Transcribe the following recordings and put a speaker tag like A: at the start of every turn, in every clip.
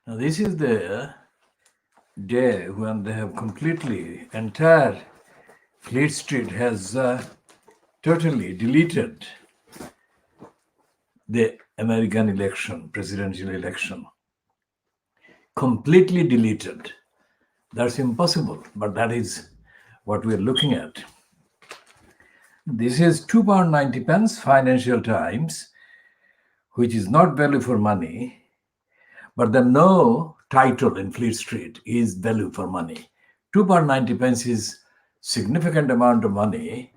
A: Now, this is the day when they have completely, entire Fleet Street has totally deleted the American election, presidential election. Completely deleted. That's impossible, but that is what we're looking at. This is £2.90 Financial Times, which is not value for money, but the no title in Fleet Street is value for money. £2.90 is significant amount of money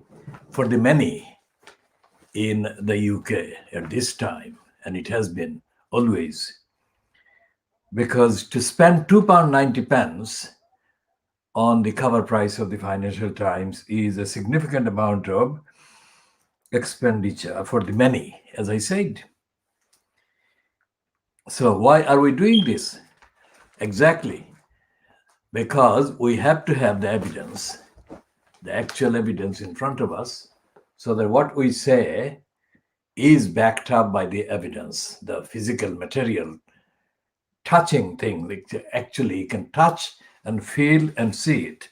A: for the many in the UK at this time, and it has been always. Because to spend £2.90 on the cover price of the Financial Times is a significant amount of expenditure for the many, as I said. So why are we doing this? Exactly because we have to have the evidence, the actual evidence in front of us, so that what we say is backed up by the evidence, the physical material, touching thing, like actually you can touch and feel and see it.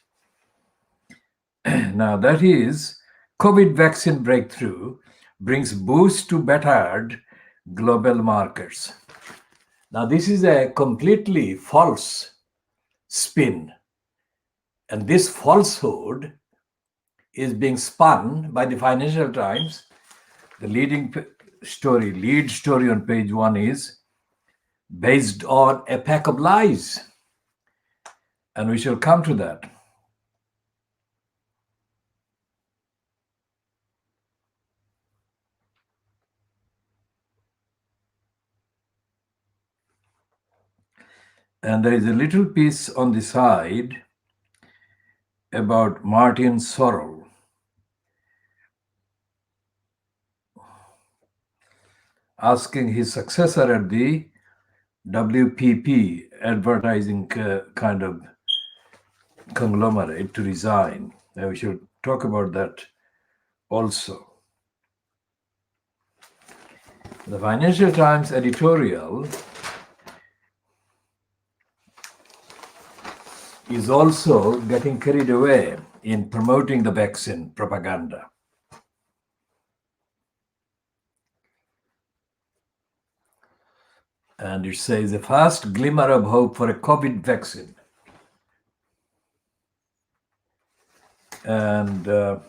A: Now that is COVID vaccine breakthrough brings boost to battered global markets. Now this is a completely false spin, and this falsehood is being spun by the Financial Times. The lead story on page 1 is based on a pack of lies, and we shall come to that. And there is a little piece on the side about Martin Sorrell. Asking his successor at the WPP advertising kind of conglomerate to resign. Now we should talk about that also. The Financial Times editorial is also getting carried away in promoting the vaccine propaganda. And it says a first glimmer of hope for a COVID vaccine. And there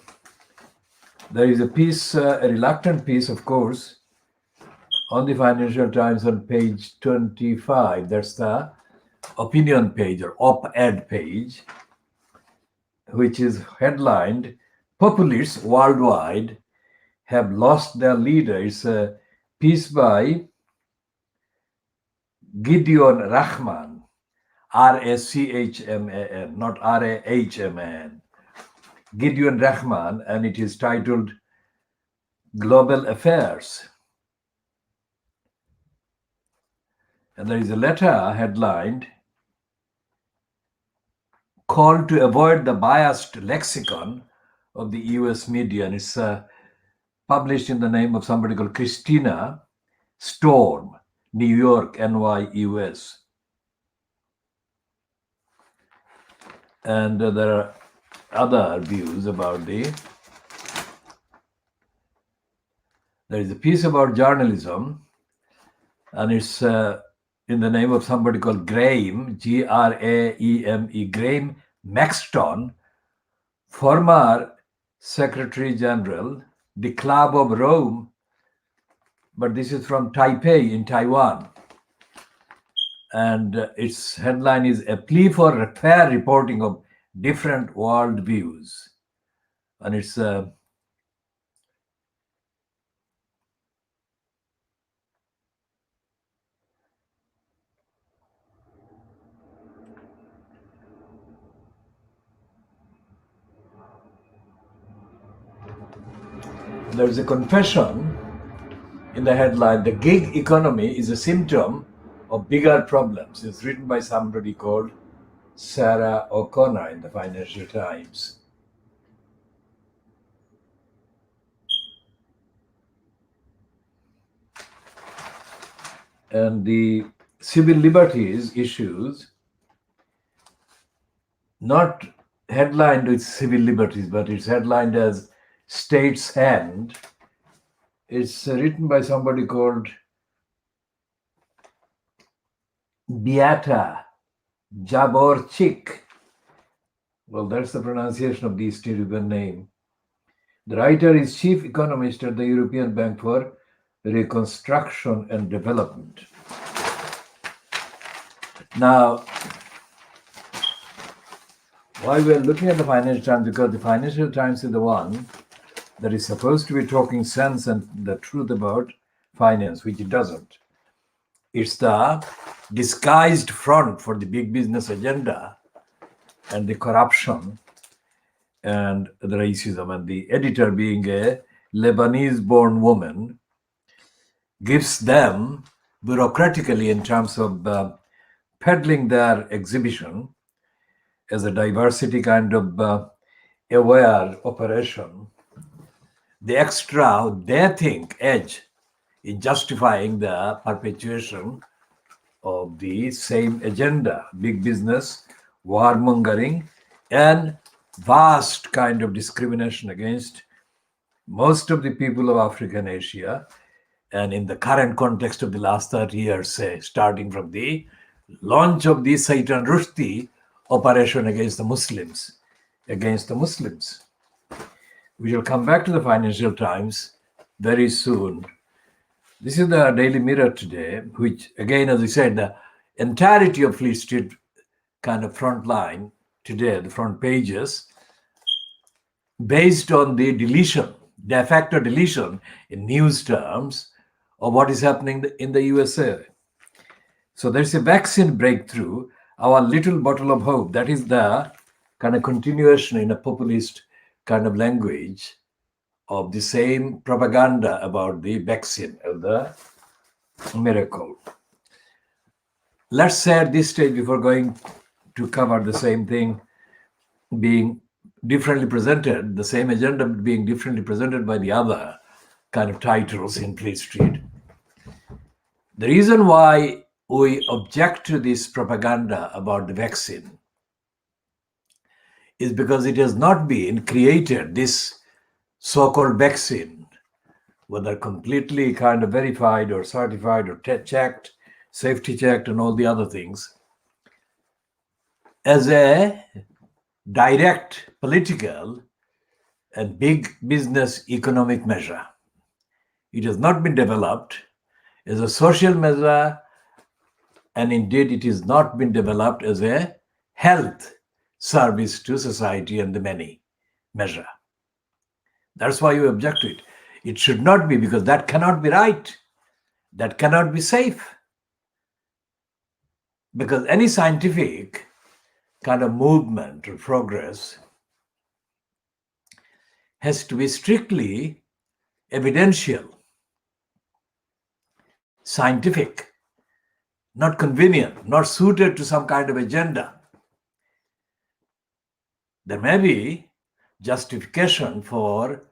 A: is a piece, a reluctant piece, of course, on the Financial Times on page 25. That's the opinion page or op-ed page, which is headlined, Populists Worldwide Have Lost Their Leader. It's a piece by Gideon Rahman, Rachman, not Rahman. Gideon Rahman, and it is titled Global Affairs. And there is a letter headlined, Call to Avoid the Biased Lexicon of the US Media. And it's published in the name of somebody called Christina Storm, New York, NY, US. And there are other views about there is a piece about journalism, and it's in the name of somebody called Graham, Grame, Graham Maxton, former Secretary General, the Club of Rome, but this is from Taipei in Taiwan. And its headline is A Plea for Fair Reporting of Different World Views. And it's there's a confession in the headline, The Gig Economy is a Symptom of Bigger Problems. It's written by somebody called Sarah O'Connor in the Financial Times. And the civil liberties issues, not headlined with civil liberties, but it's headlined as State's Hand. It's written by somebody called Beata Jaborchik. Well, that's the pronunciation of the East European name. The writer is chief economist at the European Bank for Reconstruction and Development. Now, why we're looking at the Financial Times, because the Financial Times is the one that is supposed to be talking sense and the truth about finance, which it doesn't. It's the disguised front for the big business agenda and the corruption and the racism. And the editor, being a Lebanese-born woman, gives them bureaucratically, in terms of peddling their exhibition as a diversity kind of aware operation, the extra, they think, edge in justifying the perpetuation of the same agenda: big business, warmongering, and vast kind of discrimination against most of the people of Africa and Asia. And in the current context of the last 30 years, say, starting from the launch of the Saitan Rushdie operation against the Muslims, We shall come back to the Financial Times very soon. This is the Daily Mirror today, which, again, as I said, the entirety of Fleet Street kind of front line today, the front pages, based on the deletion, de facto deletion in news terms of what is happening in the USA. So there's a vaccine breakthrough, our little bottle of hope. That is the kind of continuation in a populist kind of language of the same propaganda about the vaccine of the miracle. Let's say at this stage, before going to cover the same thing being differently presented, the same agenda being differently presented by the other kind of titles in Fleet Street. The reason why we object to this propaganda about the vaccine is because it has not been created, this so-called vaccine, whether completely kind of verified or certified or checked, safety checked, and all the other things, as a direct political and big business economic measure. It has not been developed as a social measure, and indeed it has not been developed as a health service to society and the many measure. That's why you object to it. It should not be, because that cannot be right. That cannot be safe. Because any scientific kind of movement or progress has to be strictly evidential, scientific, not convenient, not suited to some kind of agenda. There may be justification for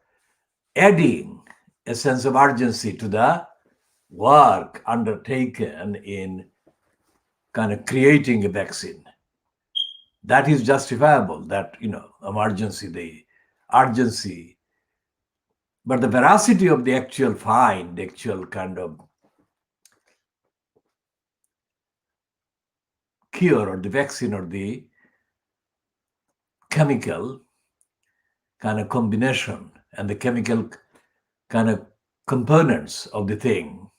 A: adding a sense of urgency to the work undertaken in kind of creating a vaccine. That is justifiable, that, emergency, the urgency. But the veracity of the actual find, the actual kind of cure or the vaccine or the chemical kind of combination and the chemical kind of components of the thing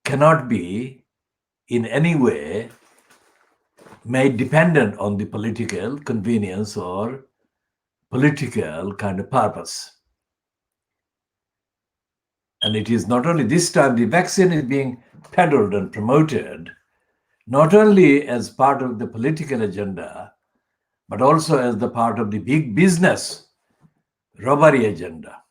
A: cannot be in any way made dependent on the political convenience or political kind of purpose. And it is not only this time, the vaccine is being peddled and promoted, not only as part of the political agenda, but also as the part of the big business robbery agenda.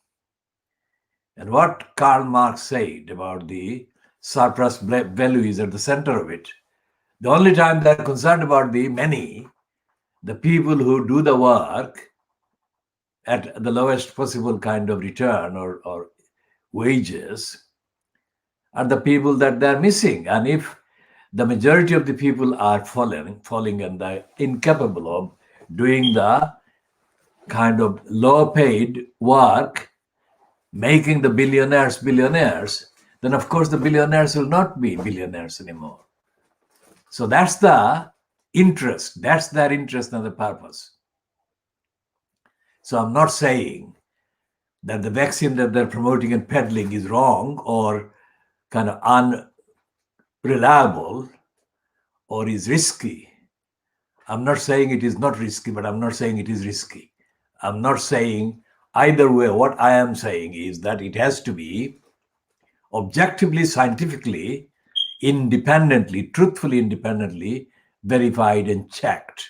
A: And what Karl Marx said about the surplus value is at the center of it. The only time they're concerned about the many, the people who do the work at the lowest possible kind of return or wages, are the people that they're missing. And if the majority of the people are falling and they're incapable of doing the kind of low-paid work, making the billionaires, then of course the billionaires will not be billionaires anymore. So that's the interest. That's their interest and the purpose. So I'm not saying that the vaccine that they're promoting and peddling is wrong or kind of unreliable or is risky. I'm not saying it is not risky, but I'm not saying it is risky. I'm not saying either way. What I am saying is that it has to be objectively, scientifically, independently, truthfully, independently verified and checked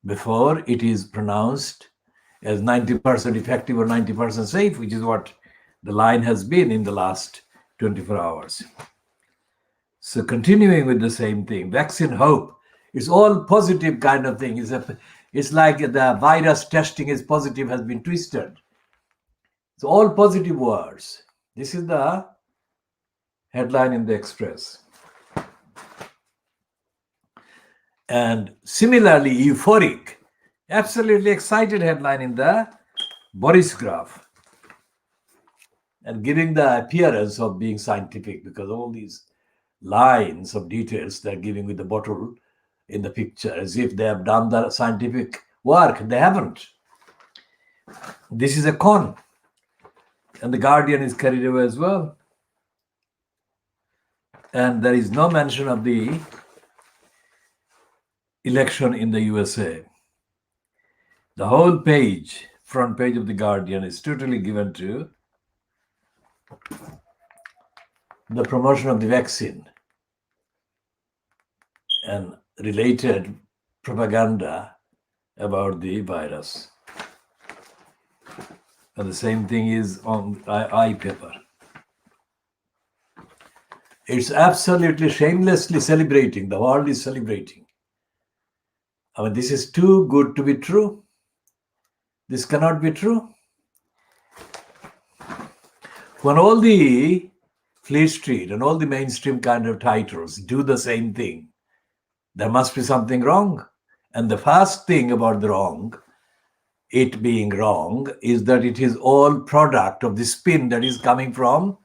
A: before it is pronounced as 90% effective or 90% safe, which is what the line has been in the last 24 hours. So continuing with the same thing, vaccine hope, it's all positive kind of thing. It's like the virus testing is positive has been twisted. It's all positive words. This is the headline in the Express. And similarly euphoric, absolutely excited headline in the Boris graph, and giving the appearance of being scientific because all these lines of details they're giving with the bottle in the picture as if they have done the scientific work. They haven't. This is a con. And the Guardian is carried away as well. And there is no mention of the election in the USA. The whole page, front page of the Guardian, is totally given to the promotion of the vaccine and related propaganda about the virus. And the same thing is on iPaper. It's absolutely shamelessly celebrating. The world is celebrating. I mean, this is too good to be true. This cannot be true. When all the Fleet Street and all the mainstream kind of titles do the same thing, there must be something wrong. And the first thing about the wrong, it being wrong, is that it is all product of the spin that is coming from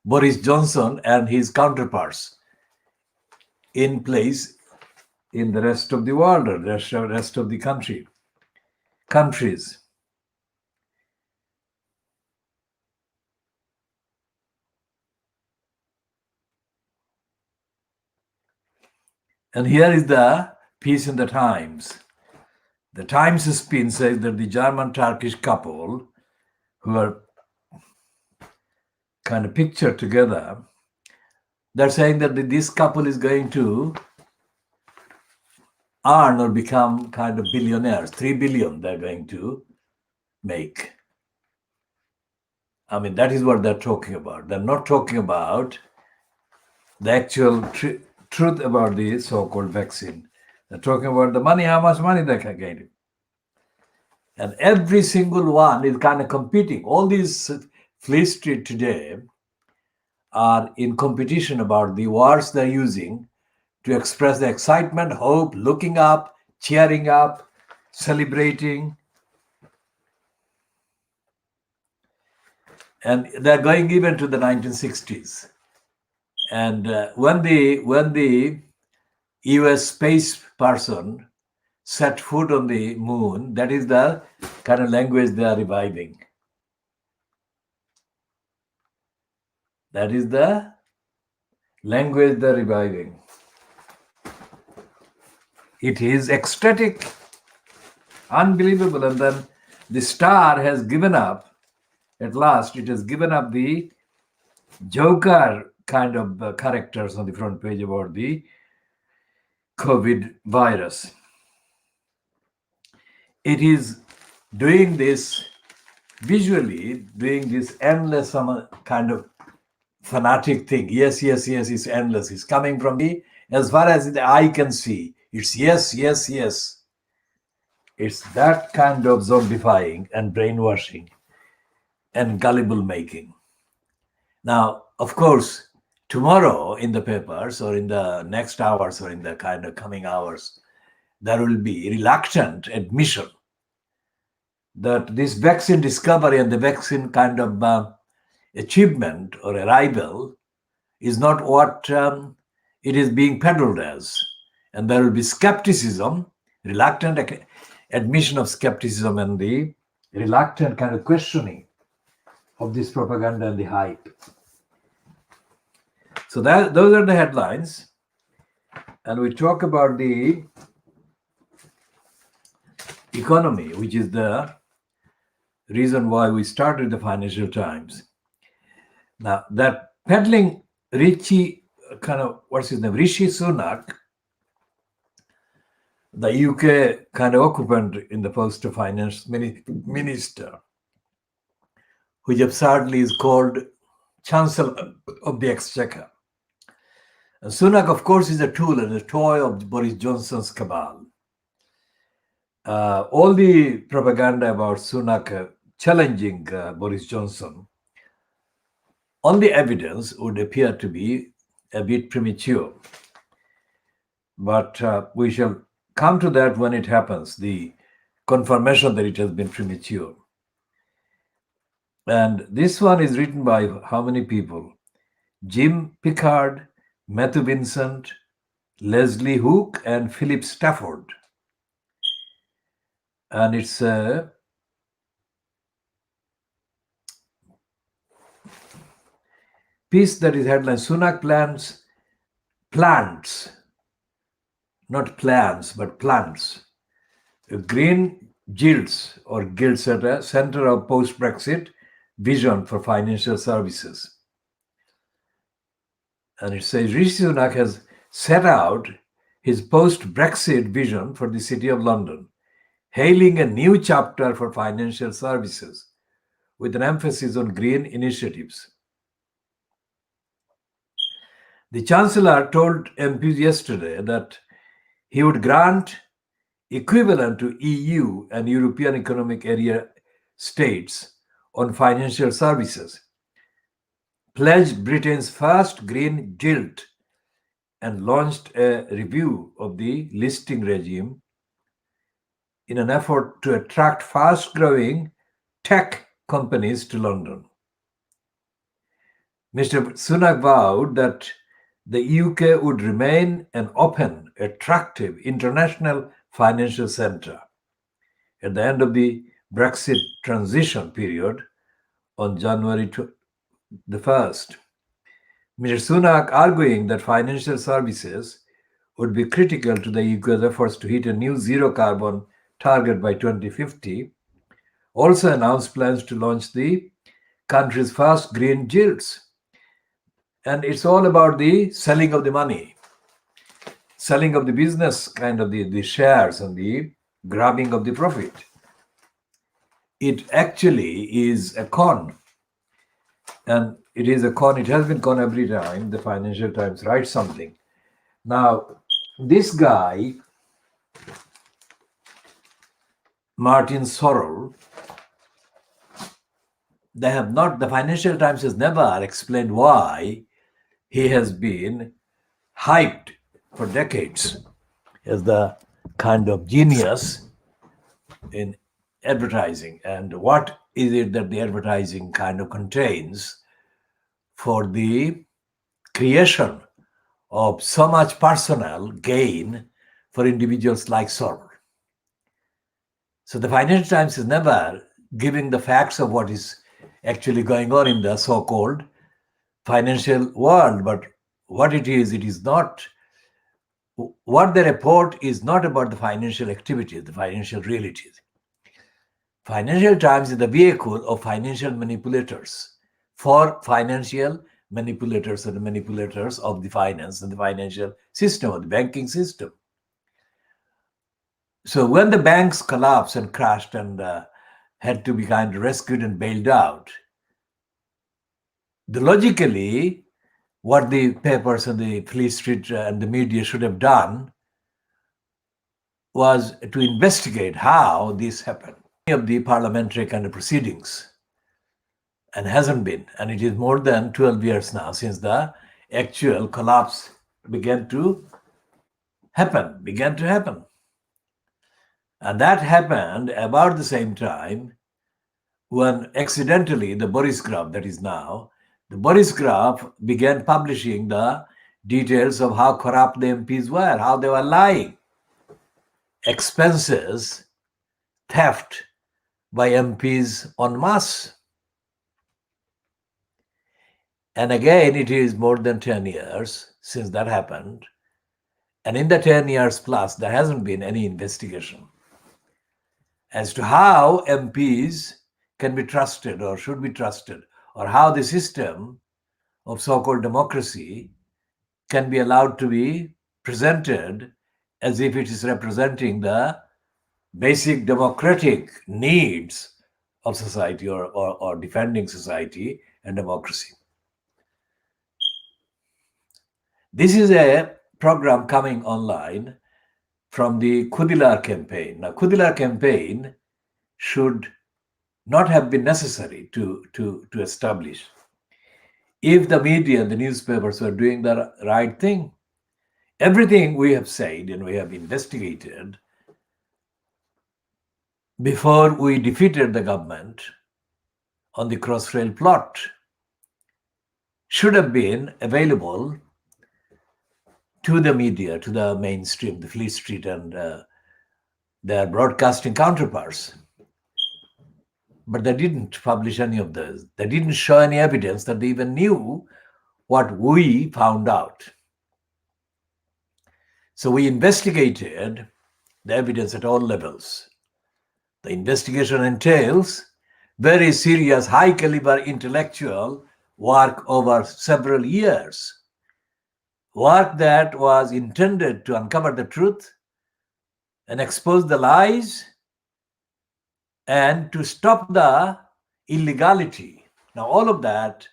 A: Boris Johnson and his counterparts in place in the rest of the world or the rest of the countries. And here is the piece in the Times. The Times spin says that the German-Turkish couple who are kind of pictured together, they're saying that this couple is going to earn or become kind of billionaires. 3 billion they're going to make. I mean, that is what they're talking about. They're not talking about the actual truth about the so-called vaccine. They're talking about the money, how much money they can get. And every single one is kind of competing. All these Fleet Street today are in competition about the words they're using to express the excitement, hope, looking up, cheering up, celebrating. And they're going even to the 1960s. And when the US space person set foot on the moon, that is the kind of language they are reviving. That is the language they're reviving. It is ecstatic, unbelievable. And then the Star has given up, at last, it has given up the Joker kind of characters on the front page about the COVID virus. It is doing this visually, doing this endless kind of fanatic thing. Yes, it's endless. It's coming from as far as the eye can see. It's yes. It's that kind of zombifying and brainwashing and gullible making. Now, of course, tomorrow in the papers or in the next hours or in the kind of coming hours, there will be reluctant admission that this vaccine discovery and the vaccine kind of achievement or arrival is not what it is being peddled as. And there will be skepticism, reluctant admission of skepticism, and the reluctant kind of questioning of this propaganda and the hype. So those are the headlines. And we talk about the economy, which is the reason why we started the Financial Times. Now, that peddling Rishi Sunak, the UK kind of occupant in the post of finance minister, which absurdly is called Chancellor of the Exchequer. And Sunak, of course, is a tool and a toy of Boris Johnson's cabal. All the propaganda about Sunak challenging Boris Johnson, all the evidence would appear to be a bit premature. But we shall come to that when it happens, the confirmation that it has been premature. And this one is written by how many people? Jim Pickard, Matthew Vincent, Leslie Hook, and Philip Stafford. And it's a piece that is headline Sunak plants, not plans, but plants, green gilts or guilds at a center of post-Brexit vision for financial services. And it says Rishi Sunak has set out his post-Brexit vision for the City of London, hailing a new chapter for financial services with an emphasis on green initiatives. The Chancellor told MPs yesterday that he would grant equivalent to EU and European Economic Area states on financial services, pledged Britain's first green gilt, and launched a review of the listing regime in an effort to attract fast-growing tech companies to London. Mr. Sunak vowed that the UK would remain an open, attractive international financial centre at the end of the Brexit transition period on January the 1st. Mr. Sunak arguing that financial services would be critical to the UK's efforts to hit a new zero carbon target by 2050, also announced plans to launch the country's first green gilts. And it's all about the selling of the money, selling of the business, kind of the shares and the grabbing of the profit. It actually is a con. And it is a con. It has been con every time the Financial Times writes something. Now, this guy, Martin Sorrell, the Financial Times has never explained why he has been hyped for decades as the kind of genius in advertising, and what is it that the advertising kind of contains for the creation of so much personal gain for individuals like Sorrell. So the Financial Times is never giving the facts of what is actually going on in the so-called financial world, but what it is not, what they report is not about the financial activities, the financial realities. Financial Times is the vehicle of financial manipulators for financial manipulators and manipulators of the finance and the financial system, of the banking system. So when the banks collapsed and crashed and had to be kind of rescued and bailed out, logically, what the papers and the Fleet Street and the media should have done was to investigate how this happened. Of the parliamentary kind of proceedings, and hasn't been. And it is more than 12 years now since the actual collapse began to happen. And that happened about the same time when accidentally the Boris Graph, that is now, the Boris Graph began publishing the details of how corrupt the MPs were, how they were lying. Expenses, theft by MPs en masse. And again, it is more than 10 years since that happened. And in the 10 years plus, there hasn't been any investigation as to how MPs can be trusted or should be trusted, or how the system of so-called democracy can be allowed to be presented as if it is representing the basic democratic needs of society, or defending society and democracy. This is a program coming online from the Khoodeelaar campaign. Now, Khoodeelaar campaign should not have been necessary to establish if the media, the newspapers were doing the right thing. Everything we have said and we have investigated before we defeated the government on the Crossrail plot should have been available to the media, to the mainstream, the Fleet Street and their broadcasting counterparts. But they didn't publish any of those. They didn't show any evidence that they even knew what we found out. So we investigated the evidence at all levels. The investigation entails very serious, high-caliber intellectual work over several years. Work that was intended to uncover the truth and expose the lies and to stop the illegality. Now, all of that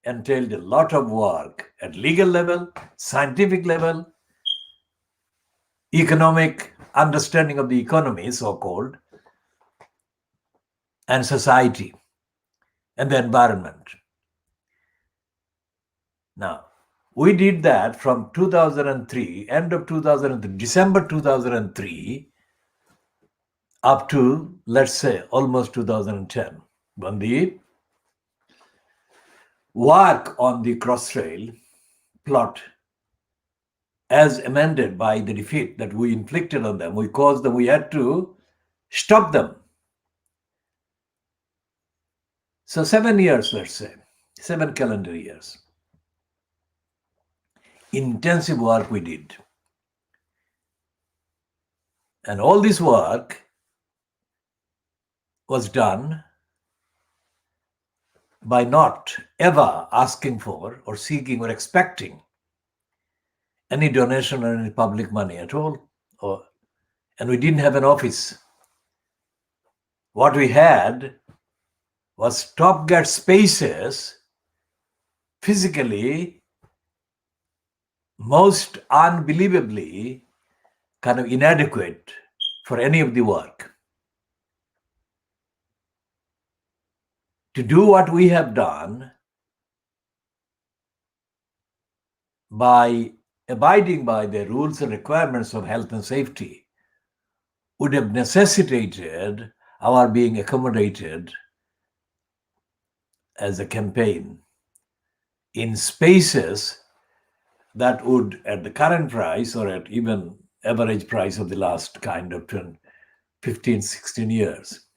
A: entailed a lot of work at legal level, scientific level, economic understanding of the economy, so-called, and society and the environment. Now, we did that from 2003, end of 2003, December 2003, up to, let's say, almost 2010, when the work on the Crossrail plot, as amended by the defeat that we inflicted on them, we caused them, we had to stop them. So 7 years, let's say, 7 calendar years. Intensive work we did. And all this work was done by not ever asking for or seeking or expecting any donation or any public money at all. And we didn't have an office. What we had was stopgap spaces, physically, most unbelievably kind of inadequate for any of the work. To do what we have done by abiding by the rules and requirements of health and safety would have necessitated our being accommodated as a campaign in spaces that would, at the current price or at even average price of the last kind of 15, 16 years,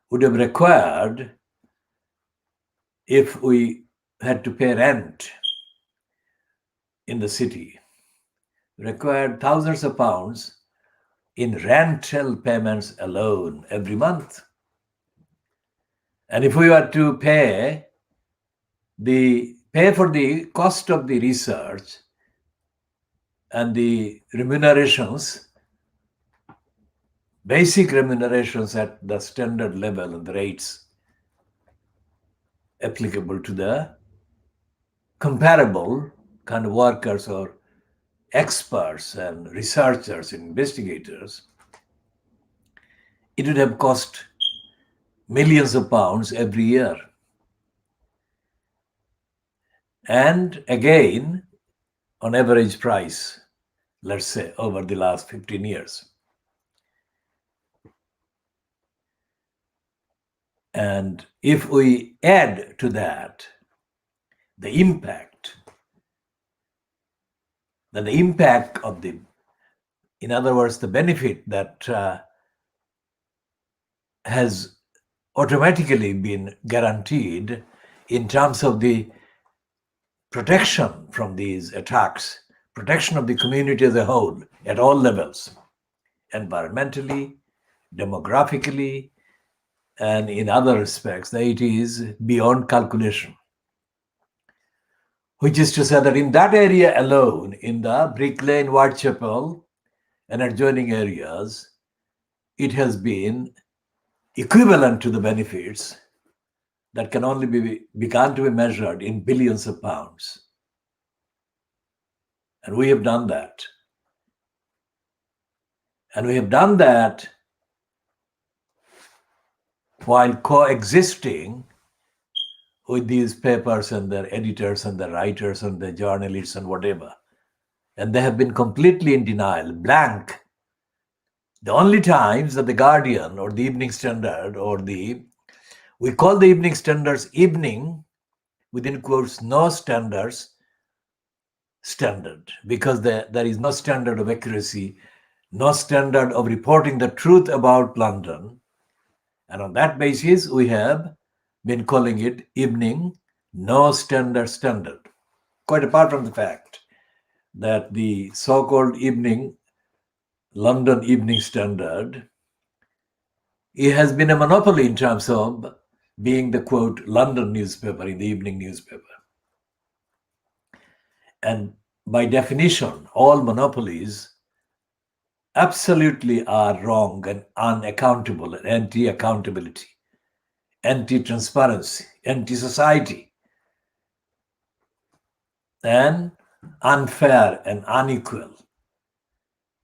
A: would have required, if we had to pay rent in the city, required thousands of pounds in rental payments alone every month. And if we were to pay for the cost of the research and the remunerations, basic remunerations at the standard level and the rates applicable to the comparable kind of workers or experts and researchers and investigators, it would have cost millions of pounds every year. And again, on average price, let's say, over the last 15 years. And if we add to that the impact, then the impact of the, in other words, the benefit that has automatically been guaranteed in terms of the protection from these attacks, protection of the community as a whole at all levels, environmentally, demographically, and in other respects, that it is beyond calculation. Which is to say that in that area alone, in the Brick Lane, Whitechapel, and adjoining areas, it has been equivalent to the benefits that can only be begun to be measured in billions of pounds. And we have done that. And we have done that while coexisting with these papers and their editors and their writers and their journalists and whatever. And they have been completely in denial, blank. The only times that the Guardian or the Evening Standard or we call the Evening Standards evening, within quotes, no standards, standard, because there is no standard of accuracy, no standard of reporting the truth about London. And on that basis, we have been calling it evening, no standard, standard. Quite apart from the fact that the so-called evening, London Evening Standard, it has been a monopoly in terms of being the, quote, London newspaper in the evening newspaper. And by definition, all monopolies absolutely are wrong and unaccountable and anti-accountability, anti-transparency, anti-society, and unfair and unequal,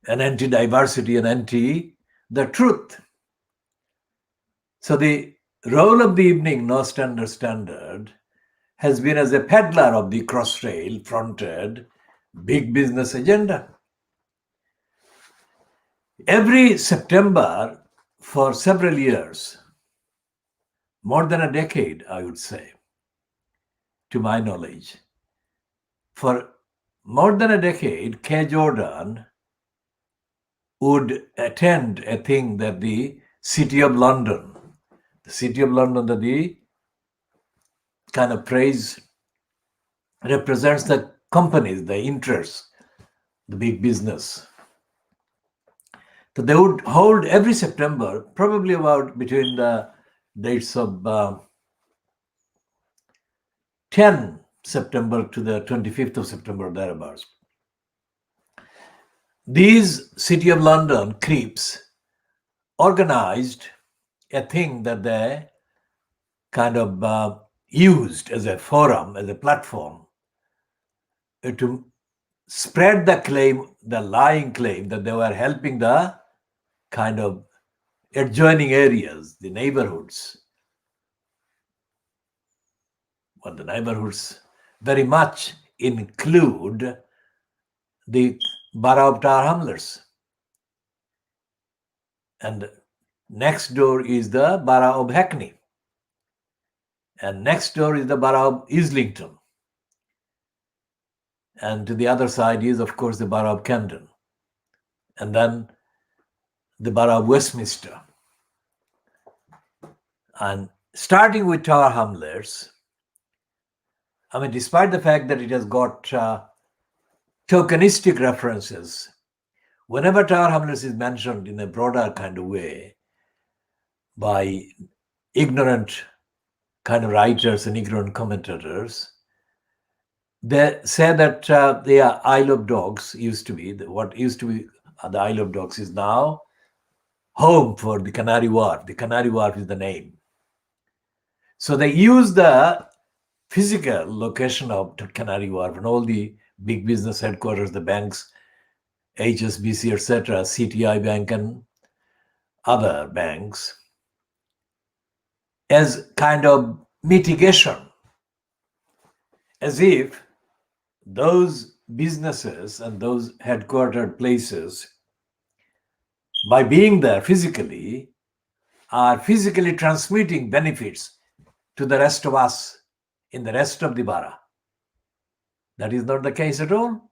A: and anti-diversity and anti-the truth. So the role of the evening, no standard, standard, has been as a peddler of the cross-rail fronted big business agenda. Every September for several years, more than a decade, I would say, to my knowledge, for more than a decade, K. Jordan would attend a thing that the City of London, that the kind of praise represents the companies, the interests, the big business. So they would hold every September, probably about between the dates of 10 September to the 25th of September, thereabouts. These City of London creeps organized a thing that they kind of used as a forum, as a platform, to spread the claim, the lying claim that they were helping the kind of adjoining areas, the neighborhoods. Well, the neighborhoods very much include the borough of Tower Hamlets. And next door is the borough of Hackney. And next door is the borough of Islington. And to the other side is, of course, the borough of Camden. And then the borough of Westminster. And starting with Tower Hamlets, I mean, despite the fact that it has got tokenistic references, whenever Tower Hamlets is mentioned in a broader kind of way by ignorant kind of writers and ignorant commentators, they say that the Isle of Dogs used to be, what used to be the Isle of Dogs is now home for the Canary Wharf. The Canary Wharf is the name. So they use the physical location of Canary Wharf and all the big business headquarters, the banks, HSBC, etc., CTI Bank and other banks, as kind of mitigation as if those businesses and those headquartered places, by being there physically, are physically transmitting benefits to the rest of us in the rest of the bara. That is not the case at all.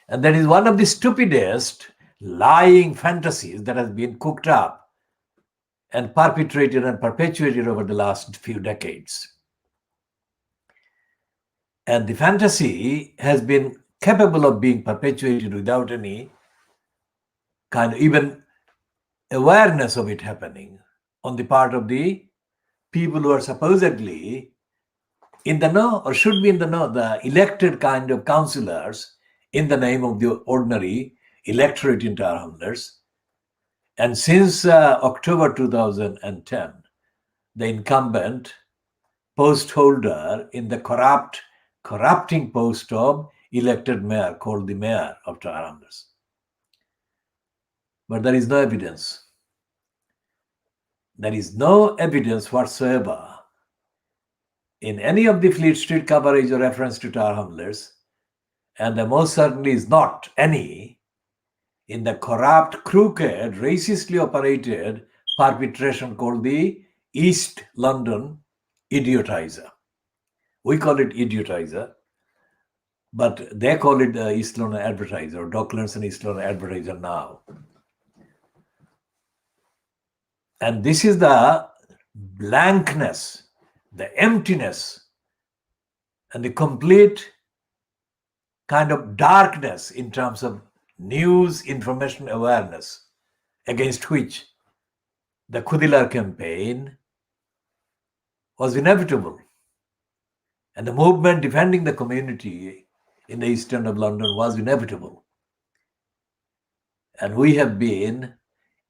A: And that is one of the stupidest lying fantasies that has been cooked up and perpetrated and perpetuated over the last few decades. And the fantasy has been capable of being perpetuated without any kind of even awareness of it happening on the part of the people who are supposedly in the know or should be in the know, the elected kind of councillors in the name of the ordinary electorate in Tower Hamlets. And since October 2010, the incumbent post holder in the corrupting post of elected mayor called the mayor of Tower Hamlets. But there is no evidence. There is no evidence whatsoever in any of the Fleet Street coverage or reference to Tower Hamlets, and there most certainly is not any in the corrupt, crooked, racistly operated perpetration called the East London idiotizer. We call it idiotizer, but they call it the East London advertiser, or Docklands and East London advertiser now. And this is the blankness, the emptiness, and the complete kind of darkness in terms of news information awareness against which the Khoodeelaar campaign was inevitable. And the movement defending the community in the east end of London was inevitable. And we have been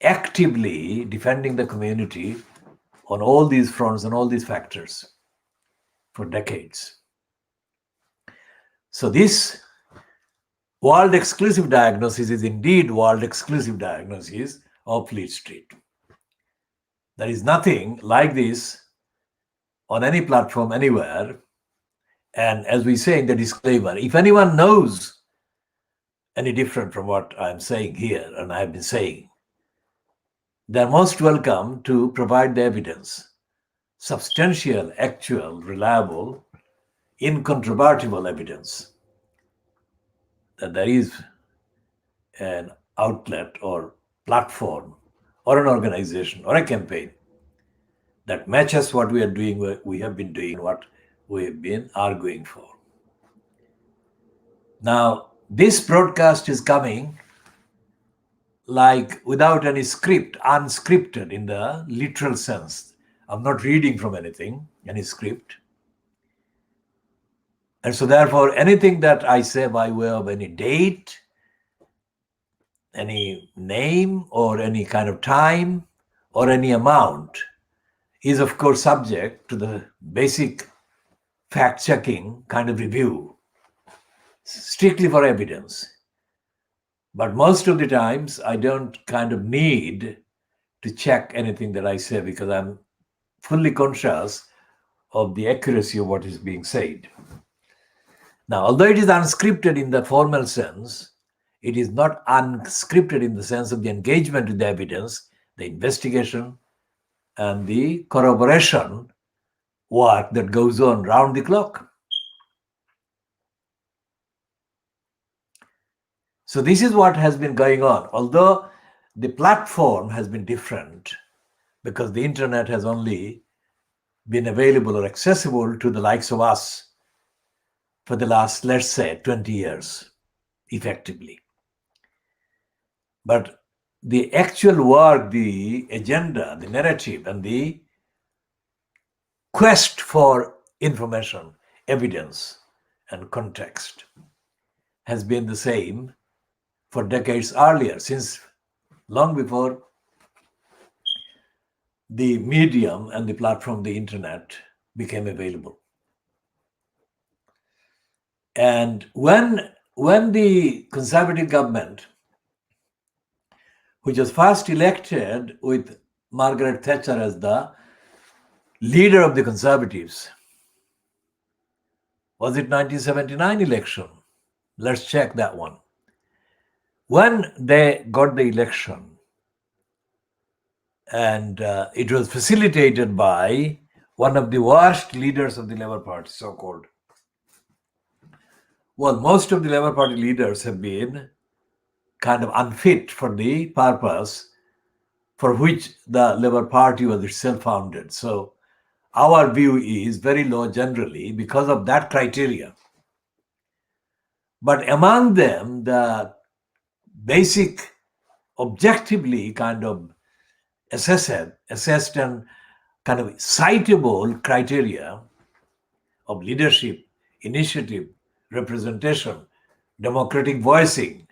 A: actively defending the community on all these fronts and all these factors for decades. So this world exclusive diagnosis is indeed world exclusive diagnosis of Fleet Street. There is nothing like this on any platform anywhere. And as we say in the disclaimer, if anyone knows any different from what I'm saying here and I have been saying, they're most welcome to provide the evidence, substantial, actual, reliable, incontrovertible evidence that there is an outlet or platform or an organization or a campaign that matches what we are doing, what we have been doing, what we have been arguing for. Now, this broadcast is coming like without any script, unscripted in the literal sense. I'm not reading from anything, any script. And so therefore, anything that I say by way of any date, any name, or any kind of time, or any amount is of course subject to the basic fact-checking kind of review, strictly for evidence. But most of the times, I don't kind of need to check anything that I say because I'm fully conscious of the accuracy of what is being said. Now, although it is unscripted in the formal sense, it is not unscripted in the sense of the engagement with the evidence, the investigation, and the corroboration work that goes on round the clock. So this is what has been going on. Although the platform has been different because the internet has only been available or accessible to the likes of us for the last, let's say, 20 years, effectively. But the actual work, the agenda, the narrative, and the quest for information, evidence, and context has been the same for decades earlier, since long before the medium and the platform, the internet, became available. And when the Conservative government, which was first elected with Margaret Thatcher as the leader of the Conservatives, Was it 1979 election? Let's check that one. When they got the election, and it was facilitated by one of the worst leaders of the Labour Party, so-called. Well, most of the Labour Party leaders have been kind of unfit for the purpose for which the Labour Party was itself founded. So our view is very low generally because of that criteria. But among them, the basic, objectively kind of assessed and kind of citable criteria of leadership, initiative, representation, democratic voicing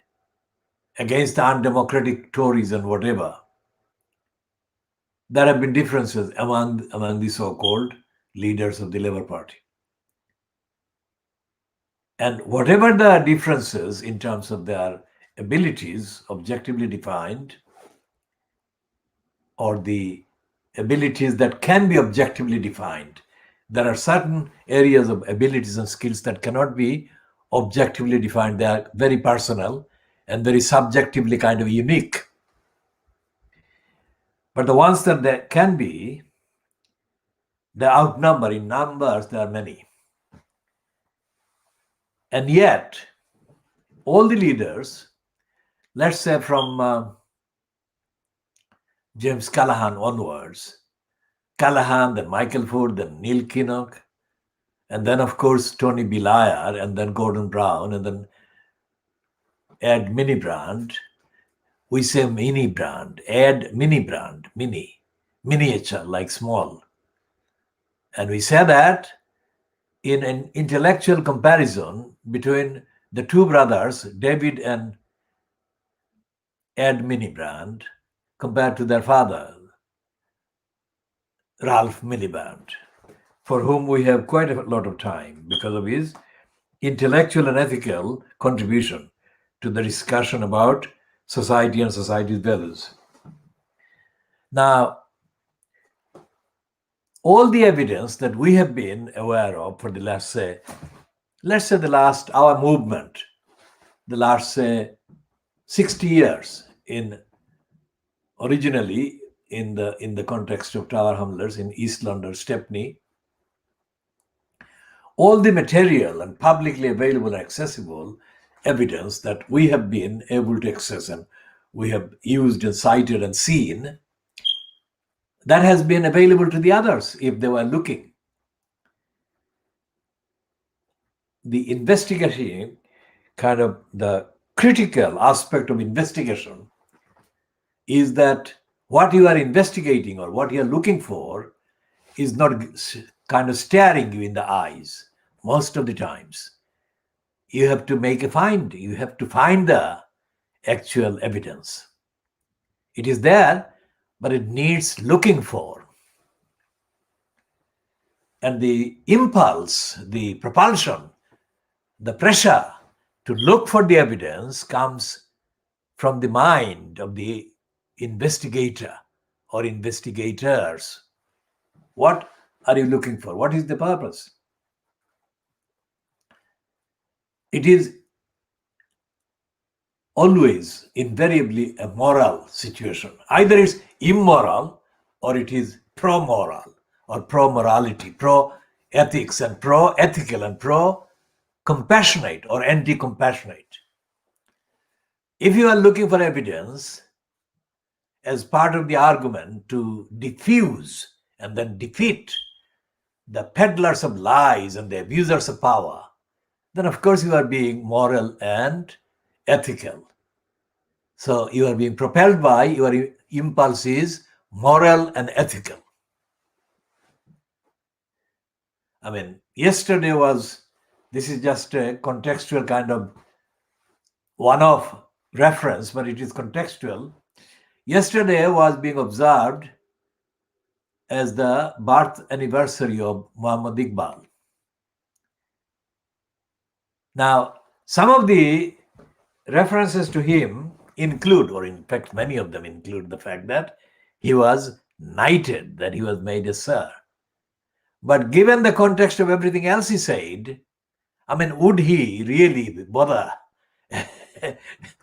A: against the undemocratic Tories and whatever. There have been differences among the so-called leaders of the Labour Party. And whatever the differences in terms of their abilities, objectively defined, or the abilities that can be objectively defined, there are certain areas of abilities and skills that cannot be objectively defined. They are very personal and very subjectively kind of unique. But the ones that they can be, they outnumber. In numbers, there are many. And yet, all the leaders, let's say from James Callaghan onwards, Callaghan, then Michael Ford, then Neil Kinnock, and then, of course, Tony Blair, and then Gordon Brown, and then Ed Miliband. We say mini brand, Ed Miliband, miniature, like small. And we say that in an intellectual comparison between the two brothers, David and Ed Miliband, compared to their father, Ralph Miliband, for whom we have quite a lot of time because of his intellectual and ethical contribution to the discussion about society and society's values. Now, all the evidence that we have been aware of for the last, our movement, the last, 60 years, originally in the context of Tower Hamlets in East London, Stepney, all the material and publicly available and accessible evidence that we have been able to access and we have used and cited and seen, that has been available to the others if they were looking. The investigation, kind of the critical aspect of investigation, is that what you are investigating or what you are looking for is not kind of staring you in the eyes most of the times. You have to make a find. You have to find the actual evidence. It is there, but it needs looking for. And the impulse, the propulsion, the pressure to look for the evidence comes from the mind of the investigator or investigators. What are you looking for? What is the purpose? It is always, invariably, a moral situation. Either it's immoral or it is pro-moral or pro-morality, pro-ethics and pro-ethical and pro-compassionate or anti-compassionate. If you are looking for evidence as part of the argument to diffuse and then defeat the peddlers of lies and the abusers of power, then of course you are being moral and ethical. So you are being propelled by your impulses, moral and ethical. I mean, yesterday this is just a contextual kind of one-off reference, but it is contextual. Yesterday was being observed as the birth anniversary of Muhammad Iqbal. Now, some of the references to him include, or in fact many of them include, the fact that he was knighted, that he was made a sir. But given the context of everything else he said, I mean, would he really bother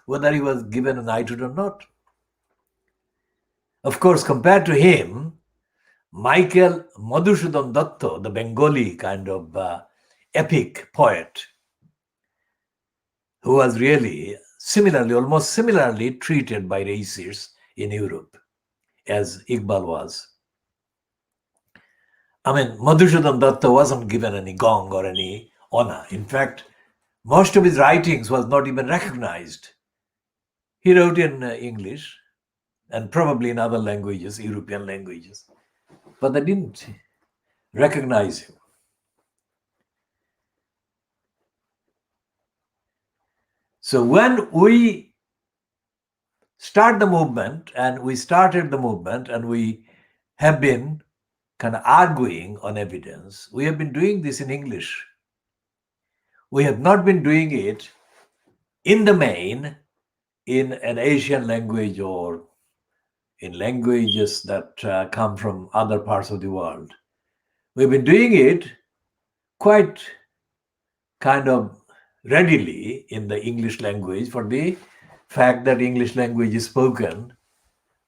A: whether he was given a knighthood or not? Of course, compared to him, Michael Madhusudhan Datta, the Bengali kind of epic poet, who was really similarly, almost similarly treated by racists in Europe as Iqbal was. I mean, Madhusudhan Datta wasn't given any gong or any honor. In fact, most of his writings was not even recognized. He wrote in English and probably in other languages, European languages, but they didn't recognize him. So when we start the movement, and we started the movement, and we have been kind of arguing on evidence, we have been doing this in English. We have not been doing it in the main in an Asian language or in languages that come from other parts of the world. We've been doing it quite kind of readily in the English language for the fact that English language is spoken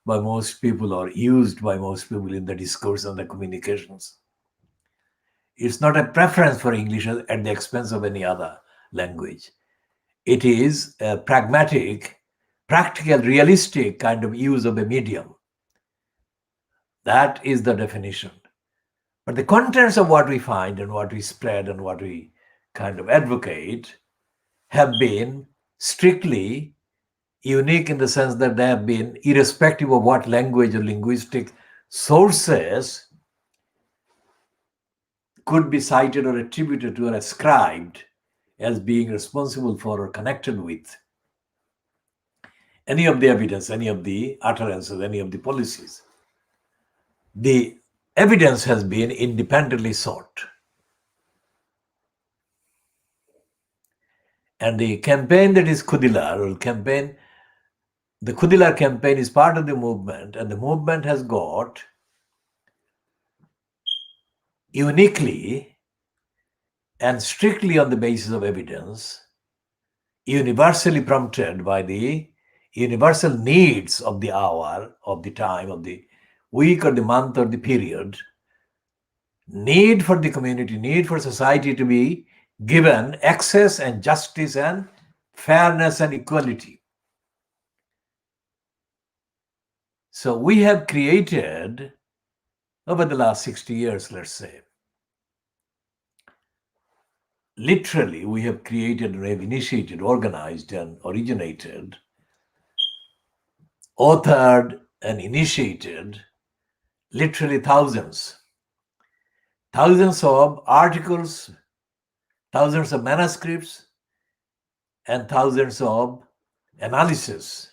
A: by most people or used by most people in the discourse and the communications. It's not a preference for English at the expense of any other language. It is a pragmatic, practical, realistic kind of use of a medium. That is the definition. But the contents of what we find and what we spread and what we kind of advocate have been strictly unique in the sense that they have been irrespective of what language or linguistic sources could be cited or attributed to or ascribed as being responsible for or connected with any of the evidence, any of the utterances, any of the policies. The evidence has been independently sought. And the campaign that is Khoodeelaar, or campaign, the Khoodeelaar campaign is part of the movement, and the movement has got uniquely and strictly on the basis of evidence, universally prompted by the universal needs of the hour, of the time, of the week or the month or the period, need for the community, need for society to be given access and justice and fairness and equality. So we have created, over the last 60 years, let's say, literally we have created and have initiated, organized and originated, authored and initiated literally thousands of articles, thousands of manuscripts, and thousands of analysis,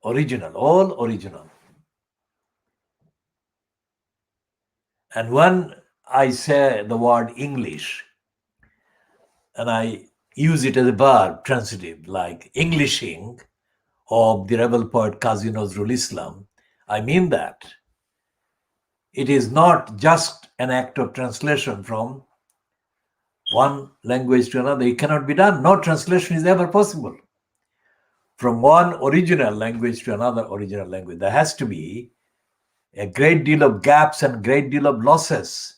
A: original, all original. And when I say the word English, and I use it as a verb, transitive, like Englishing of the rebel poet Qazi Nazrul Islam, I mean that. It is not just an act of translation from one language to another. It cannot be done. No translation is ever possible. From one original language to another original language, there has to be a great deal of gaps and great deal of losses,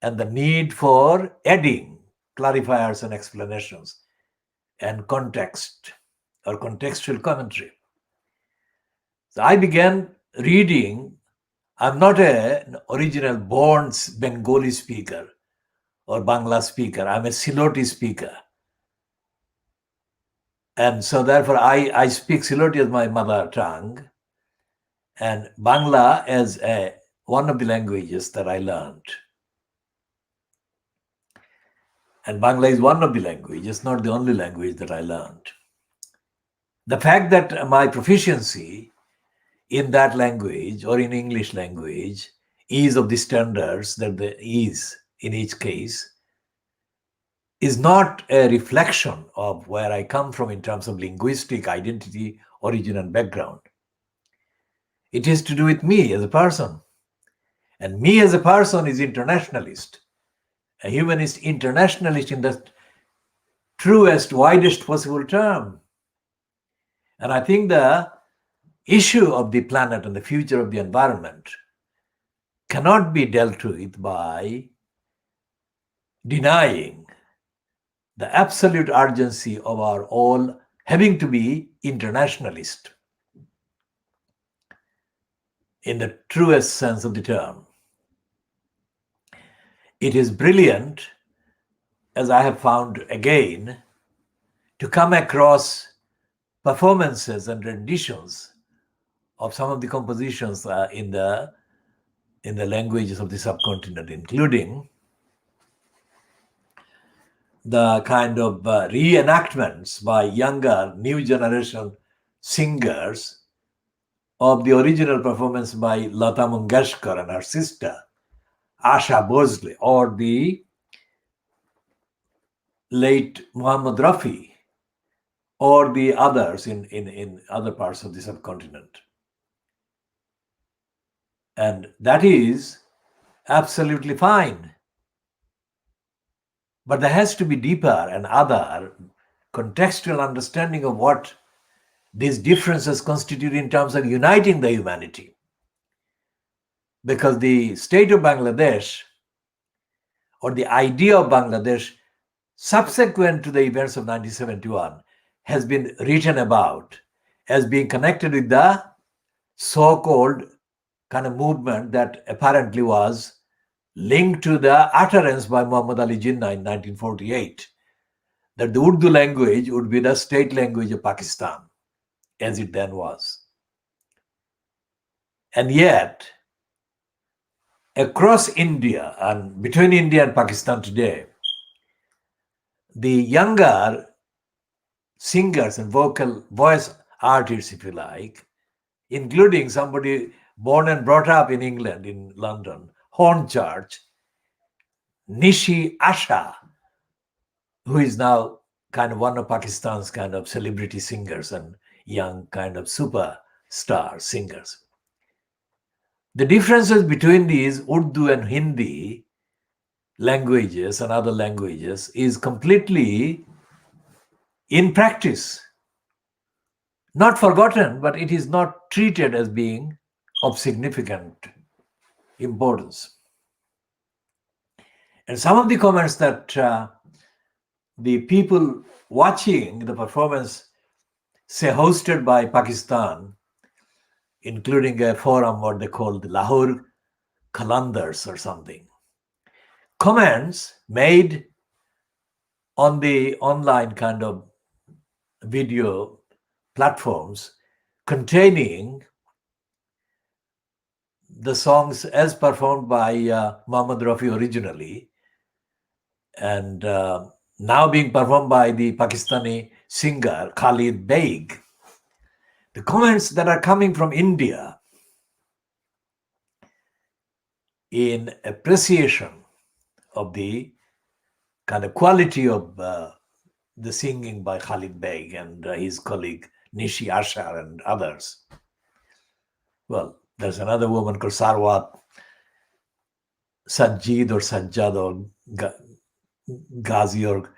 A: and the need for adding clarifiers and explanations and context or contextual commentary. So I began reading. I'm not an original born Bengali speaker or Bangla speaker. I'm a Siloti speaker. And so therefore I speak Siloti as my mother tongue and Bangla as one of the languages that I learned. And Bangla is one of the languages, not the only language that I learned. The fact that my proficiency in that language or in English language is of the standards that there is in each case is not a reflection of where I come from in terms of linguistic identity, origin, and background. It is to do with me as a person. And me as a person is internationalist. A humanist internationalist in the truest, widest possible term. And I think the issue of the planet and the future of the environment cannot be dealt with by denying the absolute urgency of our all having to be internationalist in the truest sense of the term. It is brilliant, as I have found again, to come across performances and renditions of some of the compositions in the languages of the subcontinent, including the kind of reenactments by younger, new generation singers of the original performance by Lata Mangeshkar and her sister, Asha Bhosle, or the late Muhammad Rafi, or the others in other parts of the subcontinent. And that is absolutely fine. But there has to be deeper and other contextual understanding of what these differences constitute in terms of uniting the humanity. Because the state of Bangladesh, or the idea of Bangladesh subsequent to the events of 1971, has been written about as being connected with the so-called kind of movement that apparently was linked to the utterance by Muhammad Ali Jinnah in 1948, that the Urdu language would be the state language of Pakistan, as it then was. And yet, across India and between India and Pakistan today, the younger singers and voice artists, if you like, including somebody born and brought up in England, in London, Hornchurch, Nishi Asha, who is now kind of one of Pakistan's kind of celebrity singers and young kind of superstar singers. The differences between these Urdu and Hindi languages and other languages is completely in practice, not forgotten, but it is not treated as being of significant importance. And some of the comments that the people watching the performance, say hosted by Pakistan, including a forum what they call the Lahore Qalandars or something, comments made on the online kind of video platforms containing the songs as performed by Muhammad Rafi originally, and now being performed by the Pakistani singer Khalid Beg. The comments that are coming from India in appreciation of the kind of quality of the singing by Khalid Beg and his colleague Nishi Ashar and others. Well, there's another woman called Sarwat Sajid or Sajjad or Ghazi, or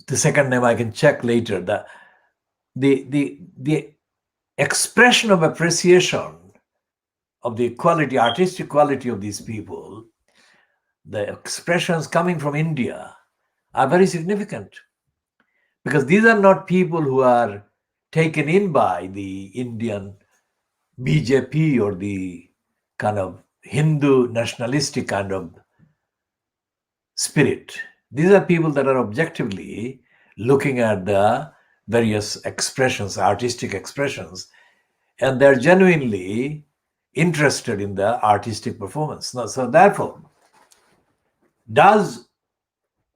A: the second name I can check later. The expression of appreciation of the quality, artistic quality of these people, the expressions coming from India are very significant, because these are not people who are taken in by the Indian BJP or the kind of Hindu nationalistic kind of spirit. These are people that are objectively looking at the various expressions, artistic expressions, and they're genuinely interested in the artistic performance. Now, so therefore, does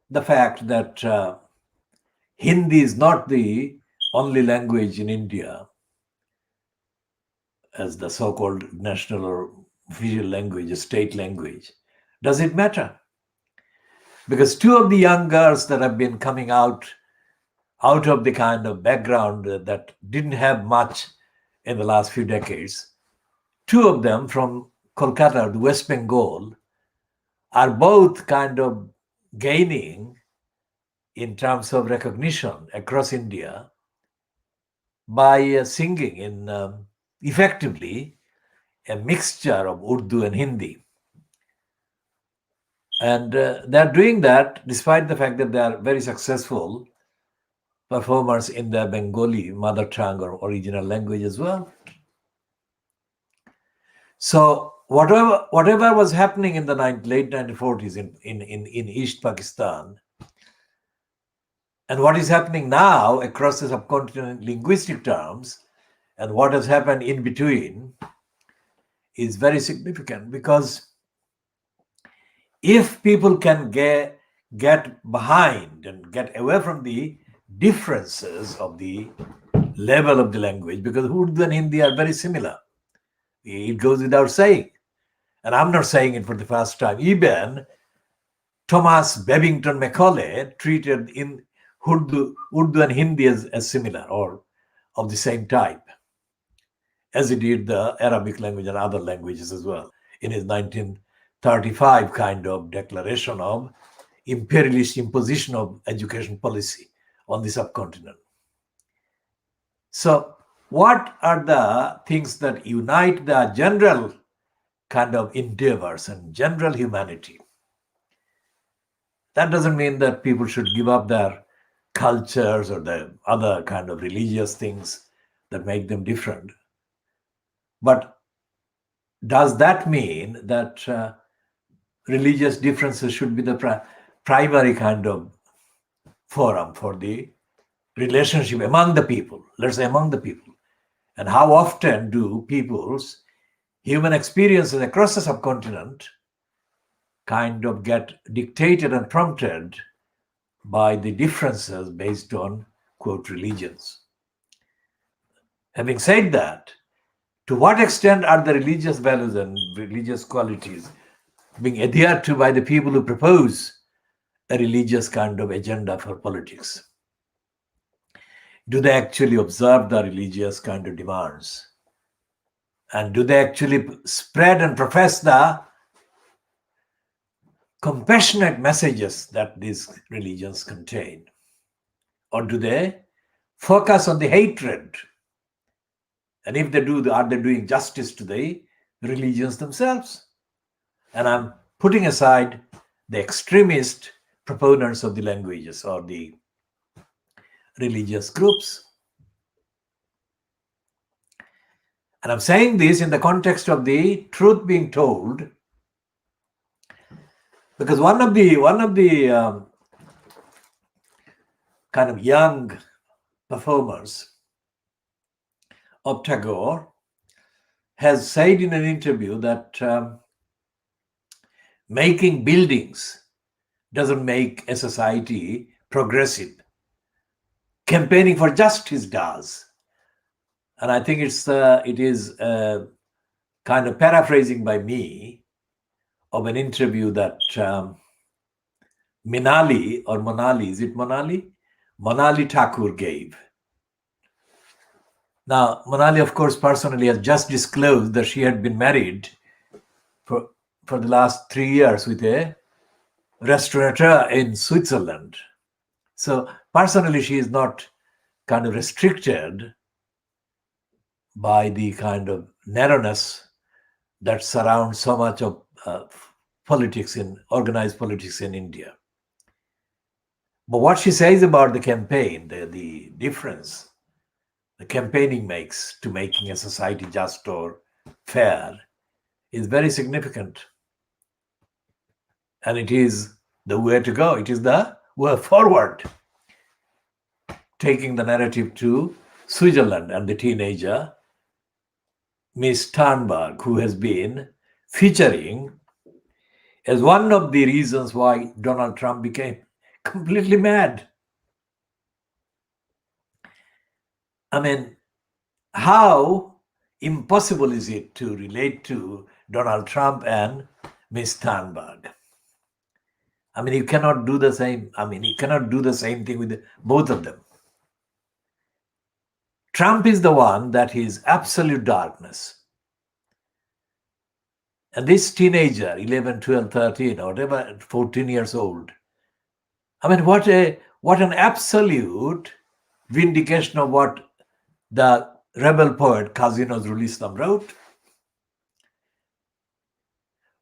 A: the fact that Hindi is not the only language in India as the so-called national or official language, a state language, does it matter? Because two of the young girls that have been coming out of the kind of background that didn't have much in the last few decades, two of them from Kolkata, the West Bengal, are both kind of gaining in terms of recognition across India by singing in effectively a mixture of Urdu and Hindi. And they're doing that despite the fact that they are very successful performers in their Bengali mother tongue or original language as well. So whatever was happening in the late 1940s in East Pakistan, and what is happening now across the subcontinent in linguistic terms, and what has happened in between is very significant, because if people can get behind and get away from the differences of the level of the language, because Urdu and Hindi are very similar. It goes without saying. And I'm not saying it for the first time. Even Thomas Babington Macaulay treated in Urdu and Hindi as similar or of the same type, as he did the Arabic language and other languages as well, in his 1935 kind of declaration of imperialist imposition of education policy on the subcontinent. So what are the things that unite the general kind of endeavors and general humanity? That doesn't mean that people should give up their cultures or the other kind of religious things that make them different. But does that mean that religious differences should be the primary kind of forum for the relationship among the people? Let's say among the people. And how often do people's human experiences across the subcontinent kind of get dictated and prompted by the differences based on, quote, religions? Having said that, to what extent are the religious values and religious qualities being adhered to by the people who propose a religious kind of agenda for politics? Do they actually observe the religious kind of demands? And do they actually spread and profess the compassionate messages that these religions contain? Or do they focus on the hatred? And if they do, are they doing justice to the religions themselves? And I'm putting aside the extremist proponents of the languages or the religious groups. And I'm saying this in the context of the truth being told, because one of the kind of young performers of Tagore has said in an interview that making buildings doesn't make a society progressive. Campaigning for justice does. And I think it is kind of paraphrasing by me of an interview that Minali or Monali, is it Monali? Monali Thakur gave. Now, Monali, of course, personally has just disclosed that she had been married for the last 3 years with a restaurateur in Switzerland. So personally, she is not kind of restricted by the kind of narrowness that surrounds so much of organized politics in India. But what she says about the campaign, the difference the campaigning makes to making a society just or fair, is very significant. And it is the way to go. It is the way forward. Taking the narrative to Switzerland and the teenager, Miss Thunberg, who has been featuring as one of the reasons why Donald Trump became completely mad. I mean, how impossible is it to relate to Donald Trump and Miss Thunberg? I mean, you cannot do the same. I mean, you cannot do the same thing with both of them. Trump is the one that is absolute darkness. And this teenager, 11, 12, 13, or whatever, 14 years old, I mean, what What an absolute vindication of what the rebel poet Kazi Nazrul Islam wrote.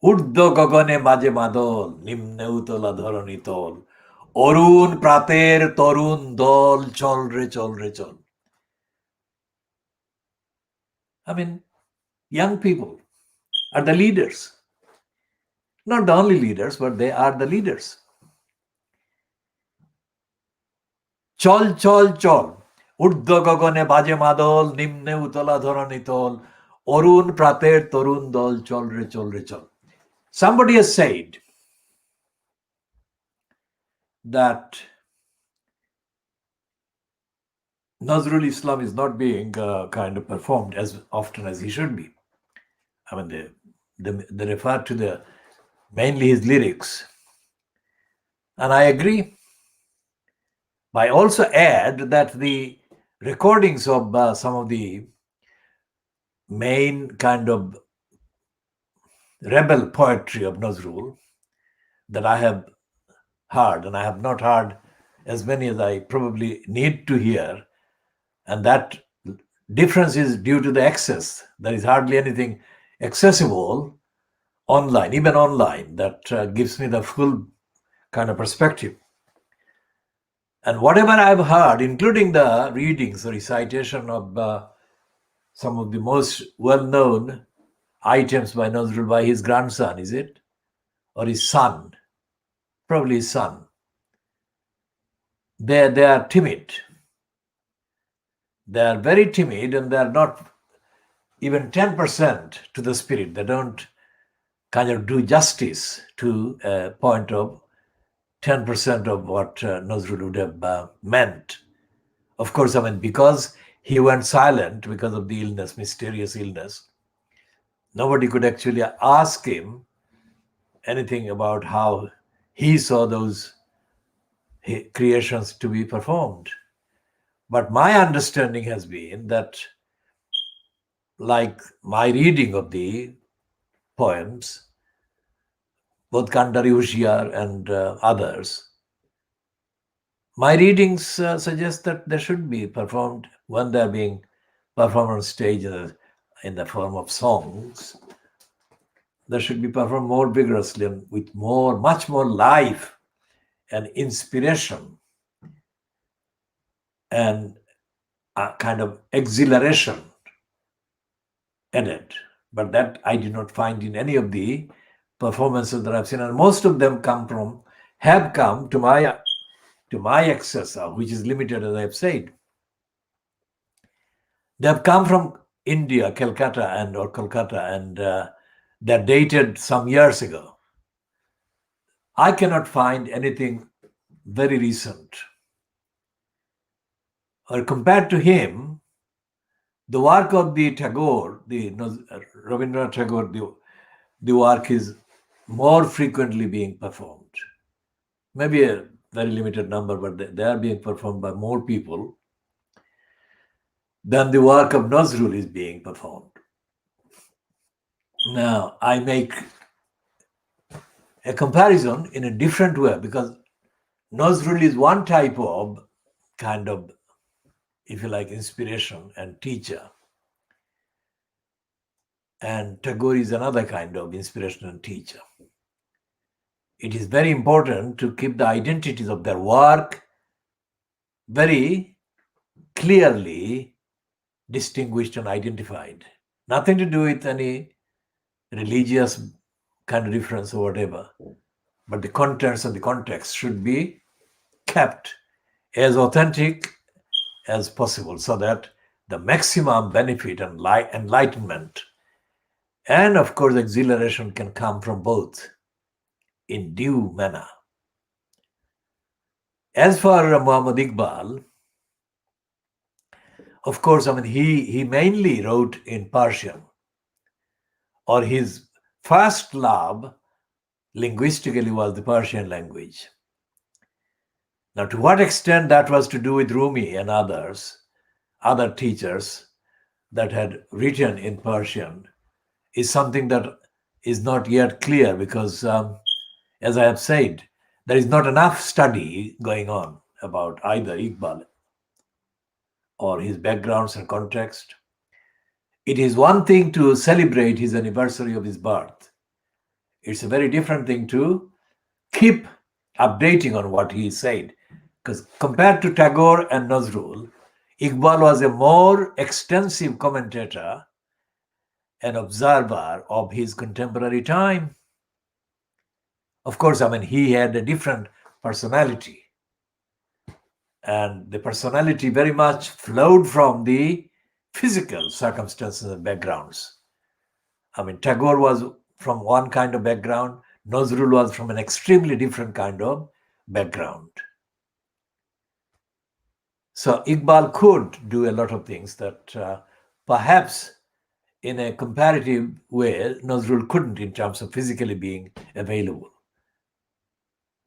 A: ঊর্ধ্ব গগনে বাজে মাদল, নিম্নে উতলা ধরণী তল, অরুণ প্রাতের তরুণ দল, চল রে চল রে চল. I mean, young people are the leaders. Not the only leaders, but they are the leaders. চল চল চল, ঊর্ধ্ব গগনে বাজে মাদল, নিম্নে উতলা ধরণী তল, অরুণ প্রাতের তরুণ দল, চল রে চল রে চল. Somebody has said that Nazrul Islam is not being kind of performed as often as he should be. I mean, they refer to mainly his lyrics. And I agree. I also add that the recordings of some of the main kind of rebel poetry of Nazrul that I have heard, and I have not heard as many as I probably need to hear, and that difference is due to the access. There is hardly anything accessible online, even online, that gives me the full kind of perspective. And whatever I've heard, including the readings, the recitation of some of the most well-known items by Nazrul, by his grandson, is it? Or his son? Probably his son. They are timid. They are very timid, and they are not even 10% to the spirit. They don't kind of do justice to a point of 10% of what Nazrul would have meant. Of course, I mean, because he went silent because of the illness, mysterious illness, nobody could actually ask him anything about how he saw those creations to be performed. But my understanding has been that, like my reading of the poems, both Kandari Hushyar and others, my readings suggest that they should be performed when they're being performed on stage in the form of songs. They should be performed more vigorously and with much more life and inspiration and a kind of exhilaration in it. But that I did not find in any of the performances that I've seen, and most of them have come to my access, which is limited, as I've said. They have come from India, Kolkata, and they're dated some years ago. I cannot find anything very recent. Or compared to him, the work of the Tagore, Rabindranath Tagore, the work is more frequently being performed. Maybe a very limited number, but they are being performed by more people than the work of Nazrul is being performed. Now, I make a comparison in a different way, because Nazrul is one type of kind of, if you like, inspiration and teacher. And Tagore is another kind of inspiration and teacher. It is very important to keep the identities of their work very clearly distinguished and identified. Nothing to do with any religious kind of difference or whatever. But the contents and the context should be kept as authentic as possible, so that the maximum benefit and enlightenment and, of course, exhilaration can come from both in due manner. As for Muhammad Iqbal, of course, I mean, he mainly wrote in Persian, or his first love linguistically was the Persian language. Now, to what extent that was to do with Rumi and other teachers that had written in Persian, is something that is not yet clear, because as I have said, there is not enough study going on about either Iqbal or his backgrounds and context. It is one thing to celebrate his anniversary of his birth. It's a very different thing to keep updating on what he said. Because compared to Tagore and Nazrul, Iqbal was a more extensive commentator and observer of his contemporary time. Of course, he had a different personality. And the personality very much flowed from the physical circumstances and backgrounds. Tagore was from one kind of background, Nazrul was from an extremely different kind of background. So Iqbal could do a lot of things that perhaps in a comparative way, Nazrul couldn't in terms of physically being available.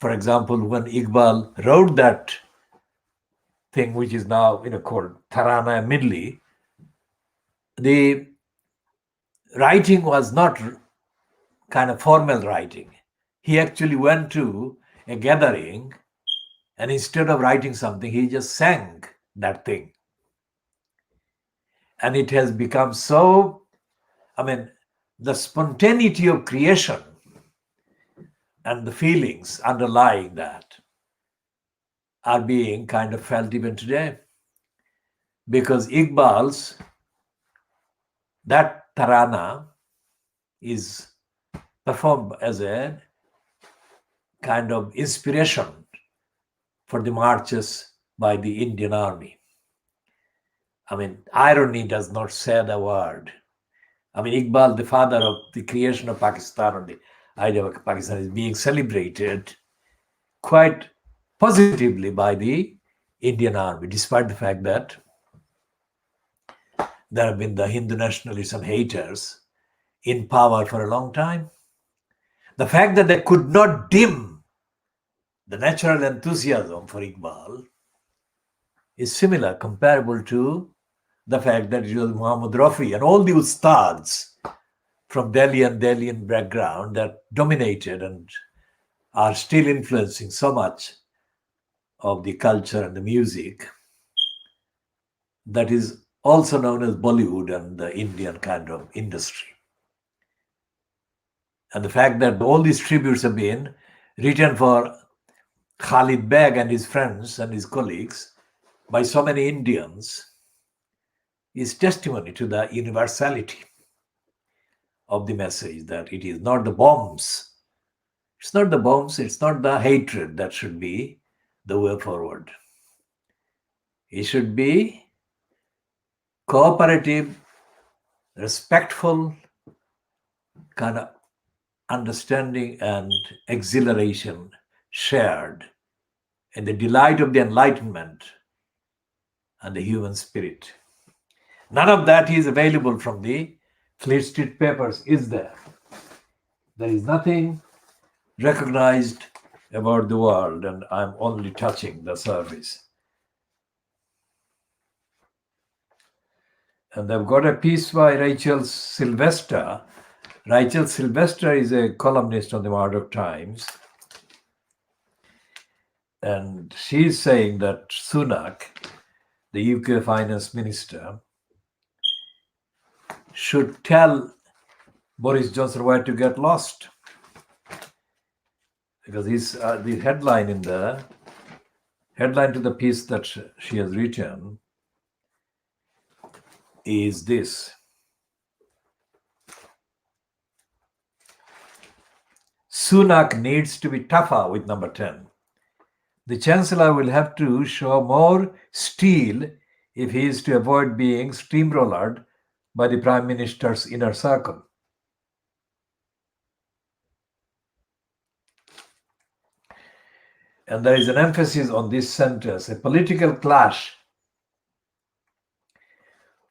A: For example, when Iqbal wrote that thing which is now called Tarana Midli, the writing was not kind of formal writing. He actually went to a gathering and instead of writing something, he just sang that thing. And it has become so, the spontaneity of creation and the feelings underlying that are being kind of felt even today. Because Iqbal's, that Tarana is performed as a kind of inspiration for the marches by the Indian army. Irony does not say the word. Iqbal, the father of the creation of Pakistan, or the idea of Pakistan, is being celebrated quite positively by the Indian army, despite the fact that there have been the Hindu nationalism haters in power for a long time. The fact that they could not dim the natural enthusiasm for Iqbal is similar, comparable to the fact that it was Muhammad Rafi and all the ustads from Delhi and Delian background that dominated and are still influencing so much of the culture and the music that is also known as Bollywood and the Indian kind of industry. And the fact that all these tributes have been written for Khalid Beg and his friends and his colleagues by so many Indians is testimony to the universality of the message, that it is not the bombs. It's not the bombs, it's not the hatred that should be the way forward. It should be cooperative, respectful kind of understanding and exhilaration shared in the delight of the enlightenment and the human spirit. None of that is available from the Fleet Street Papers, is there? There is nothing recognized about the world, and I'm only touching the surface. And they've got a piece by Rachel Sylvester. Rachel Sylvester is a columnist on the Murdoch Times. And she's saying that Sunak, the UK finance minister, should tell Boris Johnson where to get lost. Because the headline to the piece that she has written is this: Sunak needs to be tougher with number 10. The Chancellor will have to show more steel if he is to avoid being steamrollered by the Prime Minister's inner circle. And there is an emphasis on this sentence: a political clash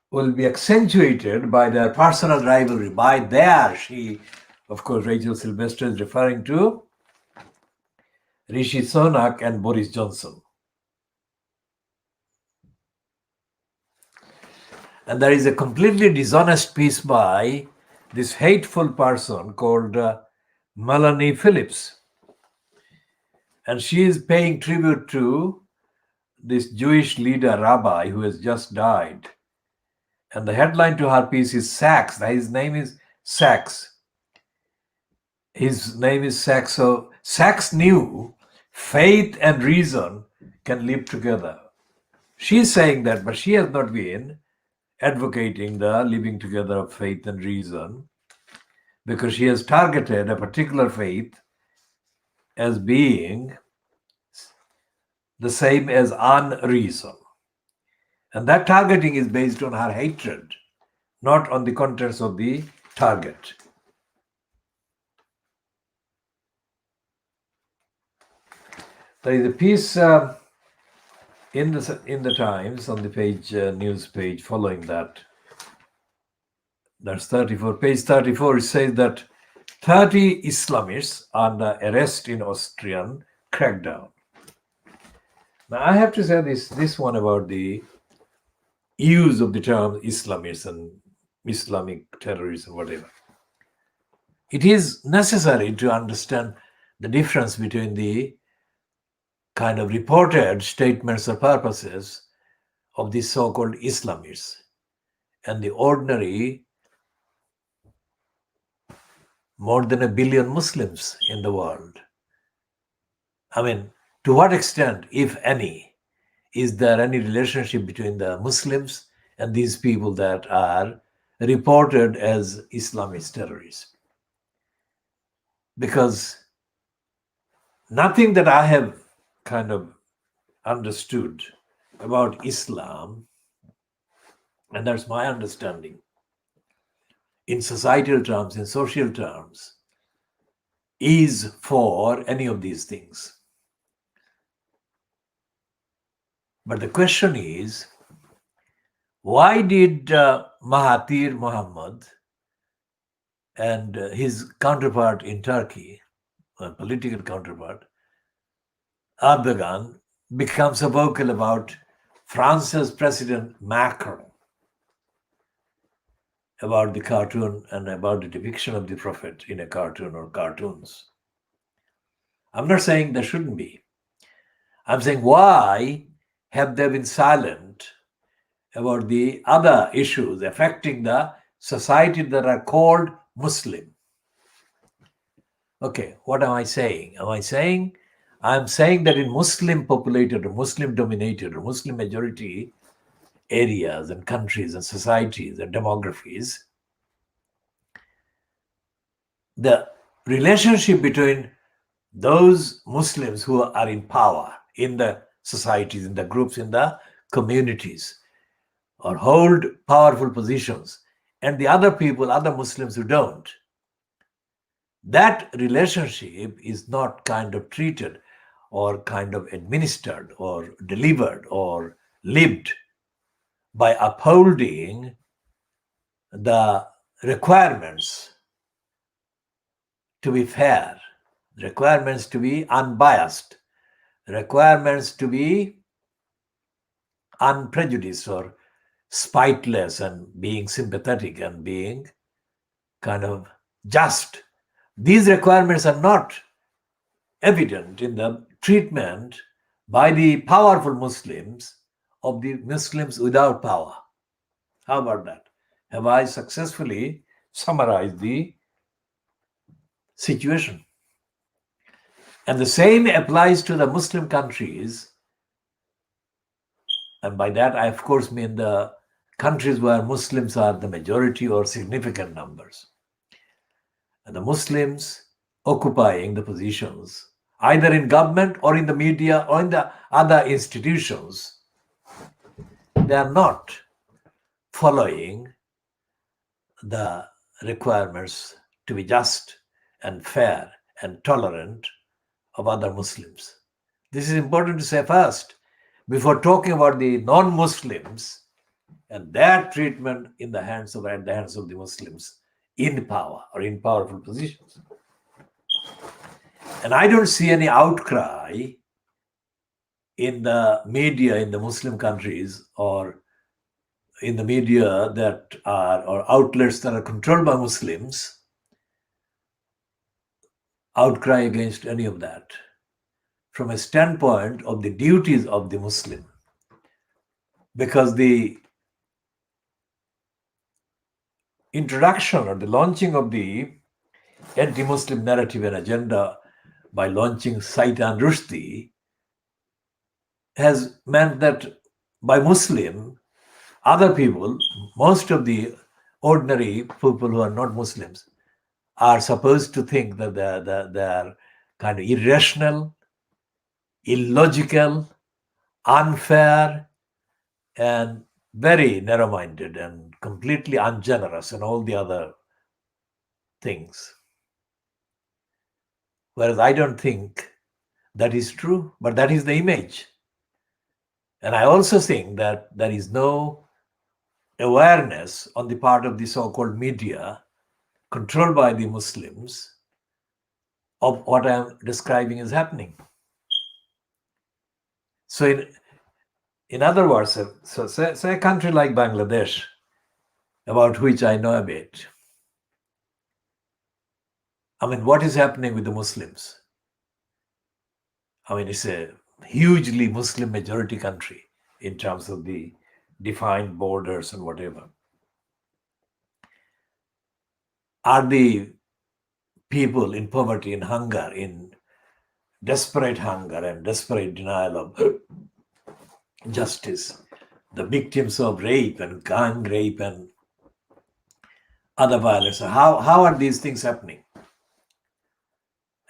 A: will be accentuated by their personal rivalry. By their, she, of course, Rachel Sylvester is referring to Rishi Sunak and Boris Johnson. And there is a completely dishonest piece by this hateful person called Melanie Phillips. And she is paying tribute to this Jewish leader, rabbi, who has just died. And the headline to her piece is Sachs. His name is Sachs. His name is Sachs. So Sachs knew faith and reason can live together. She's saying that, but she has not been advocating the living together of faith and reason, because she has targeted a particular faith as being the same as unreason. And that targeting is based on her hatred, not on the contents of the target. There is a piece in the Times on the page, news page following that. That's 34. Page 34, it says that 30 Islamists under arrest in Austrian crackdown. Now, I have to say this one about the use of the term Islamists and Islamic terrorism, whatever. It is necessary to understand the difference between the kind of reported statements or purposes of the so-called Islamists and the ordinary more than 1 billion Muslims in the world. I mean, to what extent, if any, is there any relationship between the Muslims and these people that are reported as Islamist terrorists? Because nothing that I have kind of understood about Islam, and that's my understanding, in societal terms, in social terms, is for any of these things. But the question is, why did Mahathir Mohamad and his counterpart in Turkey, a political counterpart, Erdogan, become so vocal about France's President Macron, about the cartoon and about the depiction of the Prophet in a cartoon or cartoons? I'm not saying there shouldn't be. I'm saying, why have they been silent about the other issues affecting the society that are called Muslim? Okay, what am I saying? I'm saying that in Muslim populated or Muslim dominated or Muslim majority areas and countries and societies and demographies, the relationship between those Muslims who are in power in the societies, in the groups, in the communities, or hold powerful positions, and the other people, other Muslims who don't, that relationship is not kind of treated or kind of administered or delivered or lived by upholding the requirements to be fair, requirements to be unbiased, requirements to be unprejudiced or spiteless and being sympathetic and being kind of just. These requirements are not evident in the treatment by the powerful Muslims of the Muslims without power. How about that? Have I successfully summarized the situation? And the same applies to the Muslim countries. And by that, I of course mean the countries where Muslims are the majority or significant numbers. And the Muslims occupying the positions, either in government or in the media or in the other institutions, they are not following the requirements to be just and fair and tolerant of other Muslims. This is important to say first, before talking about the non-Muslims and their treatment at the hands of the Muslims in power or in powerful positions. And I don't see any outcry in the media in the Muslim countries or in the media that are, or outlets that are controlled by Muslims, outcry against any of that from a standpoint of the duties of the Muslim. because the introduction or the launching of the anti-Muslim narrative and agenda by launching Saitan Rushdie has meant that by Muslim, other people, most of the ordinary people who are not Muslims, are supposed to think that they are kind of irrational, illogical, unfair, and very narrow-minded and completely ungenerous and all the other things. Whereas I don't think that is true, but that is the image. And I also think that there is no awareness on the part of the so-called media controlled by the Muslims of what I'm describing is happening. So in other words, so say a country like Bangladesh, about which I know a bit. I mean, what is happening with the Muslims? I mean, it's a hugely Muslim majority country in terms of the defined borders and whatever. Are the people in poverty, in hunger, in desperate hunger and desperate denial of justice, the victims of rape and gang rape and other violence? How are these things happening?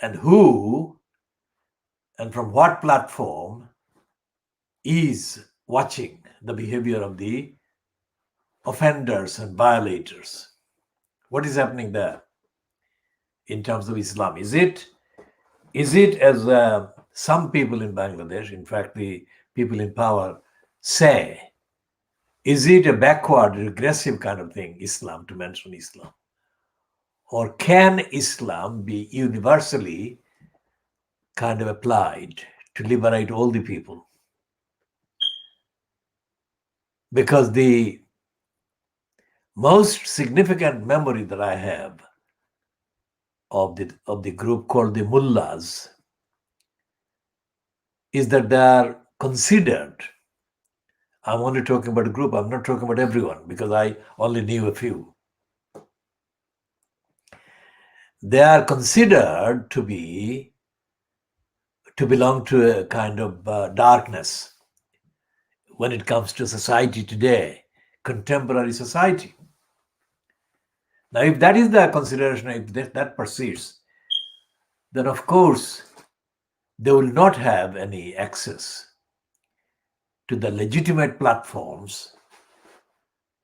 A: And who and from what platform is watching the behavior of the offenders and violators? What is happening there in terms of Islam? Is it as some people in Bangladesh, in fact the people in power say, is it a backward, regressive kind of thing, Islam, to mention Islam? Or can Islam be universally kind of applied to liberate all the people? Because the most significant memory that I have of the group called the mullahs is that they are considered, I'm only talking about a group, I'm not talking about everyone because I only knew a few. They are considered to belong to a kind of darkness when it comes to society today, contemporary society. Now, if that is the consideration, if that persists, then of course they will not have any access to the legitimate platforms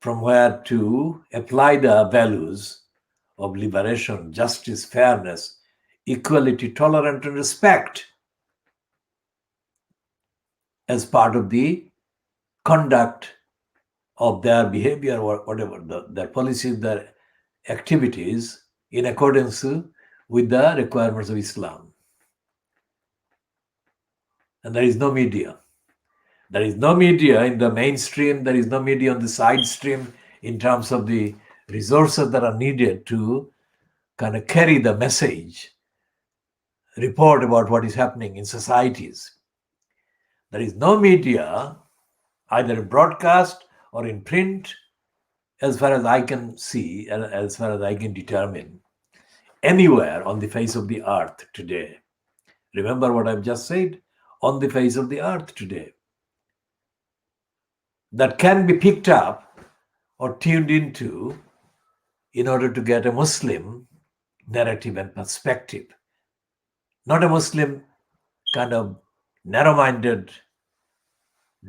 A: from where to apply the values of liberation, justice, fairness, equality, tolerance, and respect as part of the conduct of their behavior or whatever, their policies, their activities in accordance with the requirements of Islam. And there is no media. There is no media in the mainstream. There is no media on the side stream in terms of the resources that are needed to kind of carry the message, report about what is happening in societies. There is no media, either in broadcast or in print, as far as I can see, and as far as I can determine, anywhere on the face of the earth today. Remember what I've just said? On the face of the earth today. That can be picked up or tuned into in order to get a Muslim narrative and perspective. Not a Muslim kind of narrow-minded,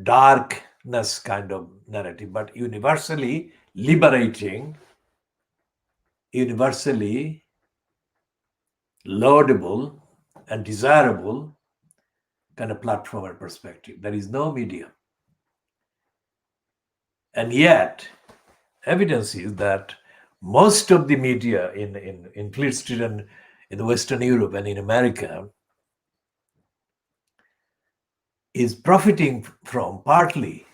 A: darkness kind of narrative, but universally liberating, universally laudable and desirable kind of platform and perspective. There is no media. And yet, evidence is that most of the media in Fleet Street and in the Western Europe and in America is profiting partly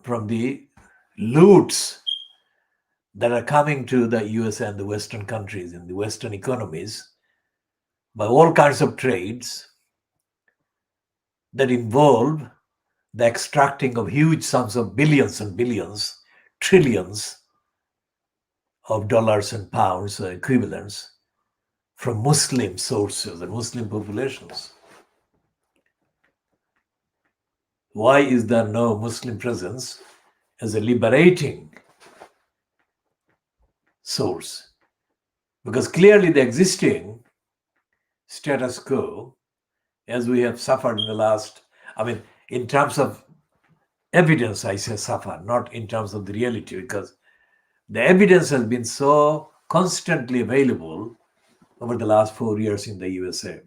A: from the loots that are coming to the US and the Western countries and the Western economies by all kinds of trades that involve the extracting of huge sums of billions and billions, trillions of dollars and pounds or equivalents from Muslim sources and Muslim populations. Why is there no Muslim presence as a liberating source? Because clearly the existing status quo, as we have suffered in the last, in terms of evidence, I say suffer, not in terms of the reality, because the evidence has been so constantly available over the last 4 years in the USA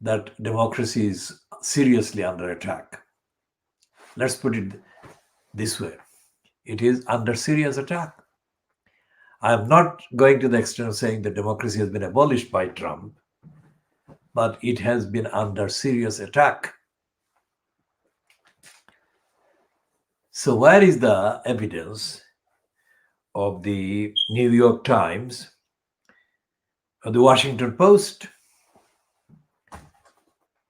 A: that democracy is seriously under attack. Let's put it this way. It is under serious attack. I am not going to the extent of saying that democracy has been abolished by Trump, but it has been under serious attack. So where is the evidence of the New York Times or the Washington Post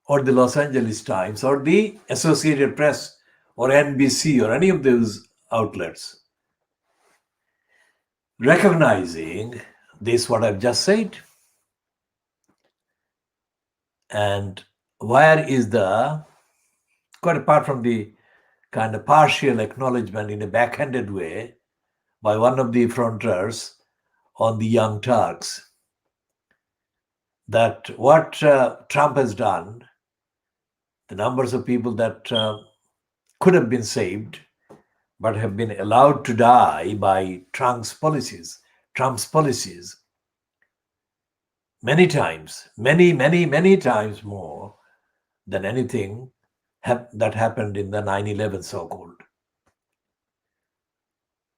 A: or the Los Angeles Times or the Associated Press or NBC or any of those outlets recognizing this, what I've just said? And where is the, quite apart from the kind of partial acknowledgement in a backhanded way by one of the fronters on the Young Turks, that what Trump has done, the numbers of people that could have been saved but have been allowed to die by Trump's policies, many times, many times more than anything that happened in the 9/11 so-called.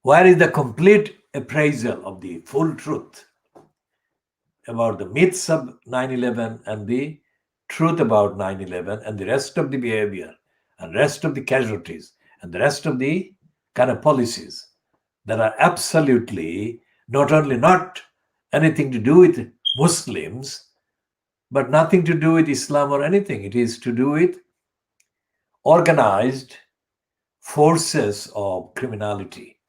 A: Where is the complete appraisal of the full truth about the myths of 9/11 and the truth about 9/11 and the rest of the behavior and rest of the casualties and the rest of the kind of policies that are absolutely not only not anything to do with Muslims, but nothing to do with Islam or anything. It is to do with organized forces of criminality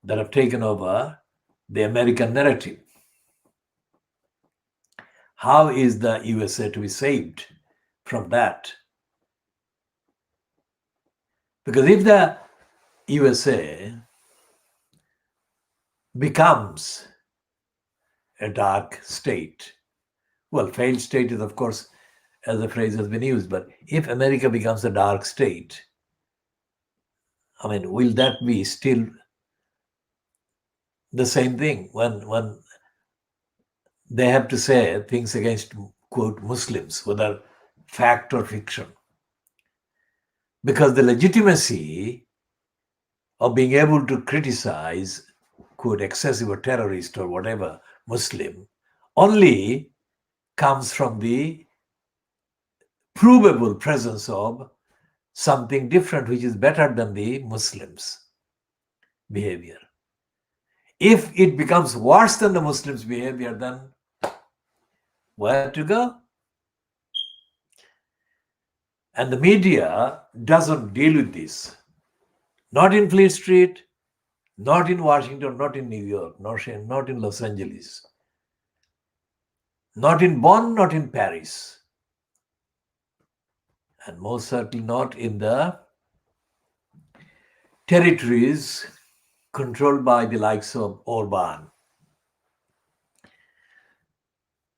A: that have taken over the American narrative. How is the USA to be saved from that? Because if the USA becomes a dark state, well, failed state is, of course, as the phrase has been used, but if America becomes a dark state, will that be still the same thing when they have to say things against, quote, Muslims, whether fact or fiction? Because the legitimacy of being able to criticize, quote, excessive or terrorist or whatever Muslim only comes from the provable presence of something different which is better than the Muslims' behavior. If it becomes worse than the Muslims' behavior, then where to go? And the media doesn't deal with this. Not in Fleet Street, not in Washington, not in New York, not in Los Angeles, not in Bonn, not in Paris, and most certainly not in the territories controlled by the likes of Orban.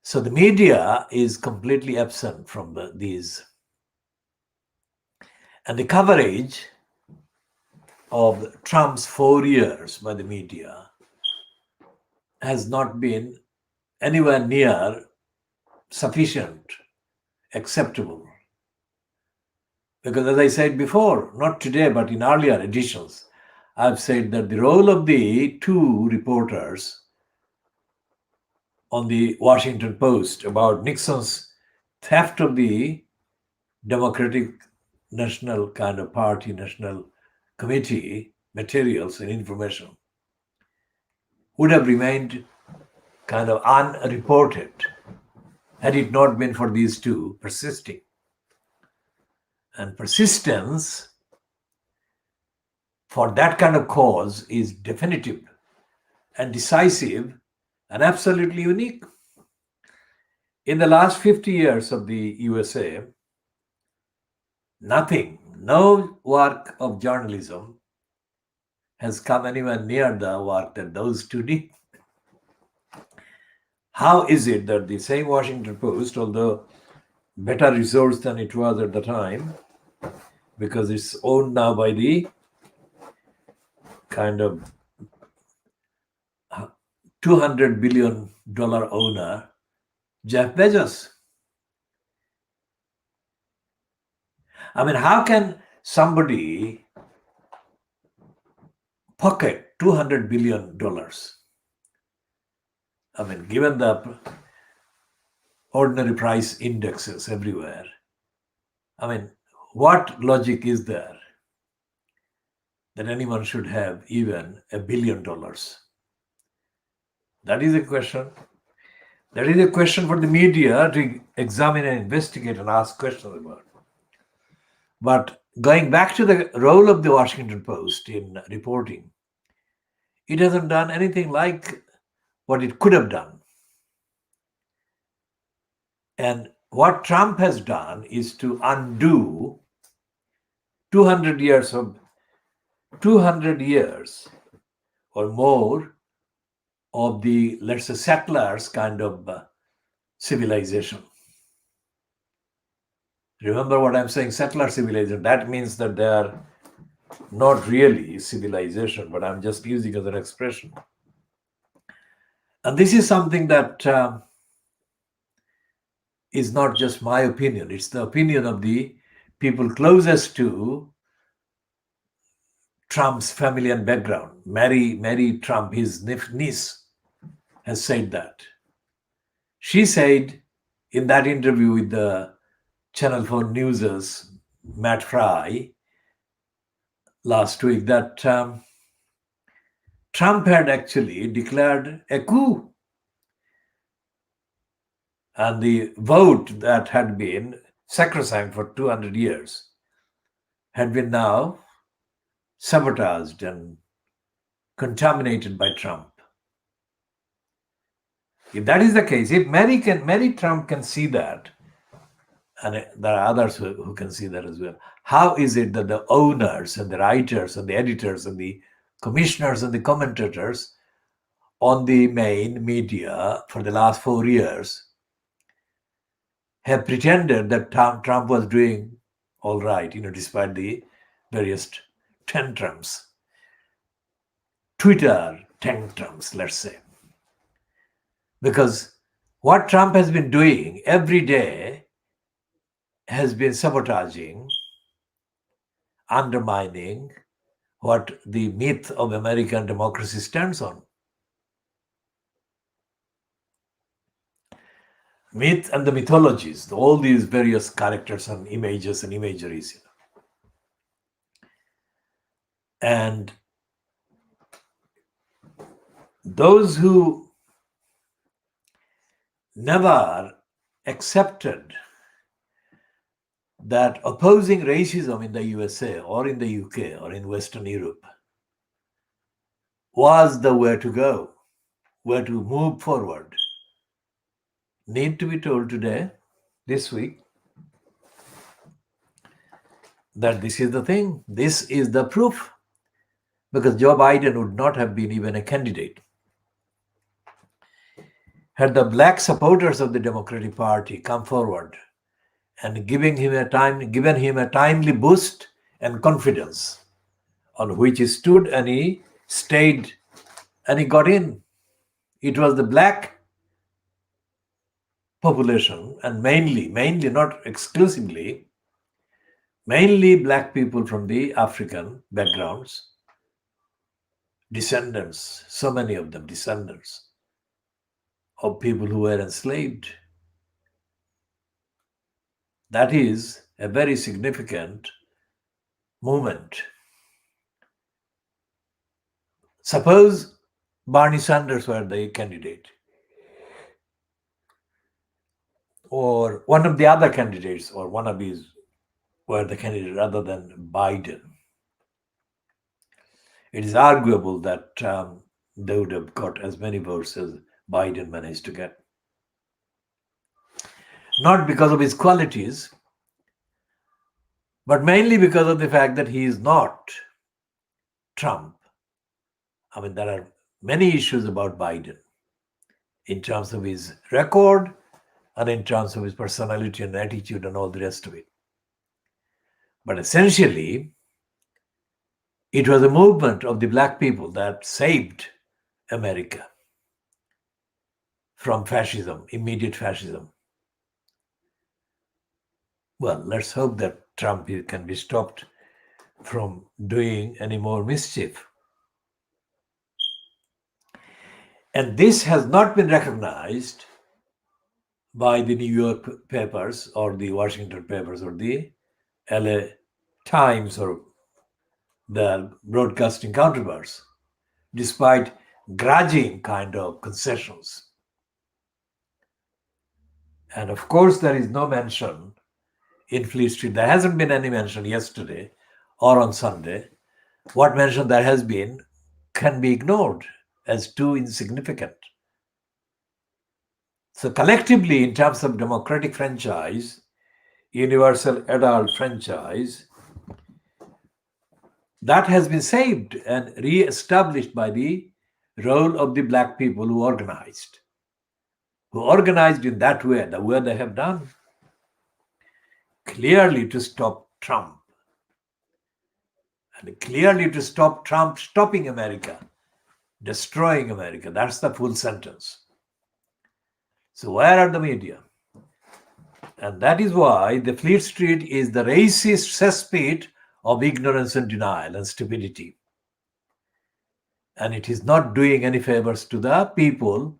A: So the media is completely absent from these. And the coverage of Trump's 4 years by the media has not been anywhere near sufficient, acceptable. Because as I said before, not today, but in earlier editions, I've said that the role of the two reporters on the Washington Post about Nixon's theft of the Democratic National kind of Party, National Committee materials and information would have remained kind of unreported had it not been for these two persisting. And persistence for that kind of cause is definitive and decisive and absolutely unique. In the last 50 years of the USA, nothing, no work of journalism has come anywhere near the work that those two did. How is it that the same Washington Post, although better resourced than it was at the time, because it's owned now by the kind of $200 billion owner, Jeff Bezos. I mean, how can somebody pocket $200 billion? I mean, given the ordinary price indexes everywhere, I mean, what logic is there that anyone should have even $1 billion? That is a question. That is a question for the media to examine and investigate and ask questions about. But going back to the role of the Washington Post in reporting, it hasn't done anything like what it could have done. And what Trump has done is to undo 200 years or more of the, let's say, settlers kind of civilization. Remember what I'm saying, settler civilization. That means that they are not really civilization, but I'm just using as an expression. And this is something that is not just my opinion. It's the opinion of the people closest to Trump's family and background. Mary Trump, his niece, has said that. She said in that interview with the Channel 4 News's Matt Fry last week that Trump had actually declared a coup. And the vote that had been sacrosanct for 200 years had been now sabotaged and contaminated by Trump. If that is the case, if Mary Trump can see that, and there are others who can see that as well, how is it that the owners and the writers and the editors and the commissioners and the commentators on the main media for the last 4 years have pretended that Trump was doing all right, despite the various tantrums, Twitter tantrums, let's say. Because what Trump has been doing every day has been sabotaging, undermining what the myth of American democracy stands on. Myth and the mythologies, all these various characters and images and imageries. And those who never accepted that opposing racism in the USA or in the UK or in Western Europe was the way to go, where to move forward, need to be told today, this week, that this is the thing, this is the proof, because Joe Biden would not have been even a candidate had the black supporters of the Democratic Party come forward and given him a timely boost and confidence on which he stood, and he stayed and he got in. It was the black population, and mainly, not exclusively, mainly black people from the African backgrounds, descendants, so many of them descendants of people who were enslaved. That is a very significant movement. Suppose Bernie Sanders were the candidate, or one of the other candidates, or one of these were the candidate rather than Biden. It is arguable that they would have got as many votes as Biden managed to get. Not because of his qualities, but mainly because of the fact that he is not Trump. I mean, there are many issues about Biden in terms of his record and in terms of his personality and attitude and all the rest of it. But essentially, it was a movement of the black people that saved America from fascism, immediate fascism. Well, let's hope that Trump can be stopped from doing any more mischief. And this has not been recognized by the New York papers or the Washington papers or the LA Times or the broadcasting counterparts, despite grudging kind of concessions. And of course, there is no mention in Fleet Street. There hasn't been any mention yesterday or on Sunday. What mention there has been can be ignored as too insignificant. So collectively, in terms of democratic franchise, universal adult franchise, that has been saved and re-established by the role of the black people who organized in that way, the way they have done, clearly to stop Trump. And clearly to stop Trump stopping America, destroying America. That's the full sentence. So where are the media? And that is why the Fleet Street is the racist cesspit of ignorance and denial and stupidity. And it is not doing any favors to the people.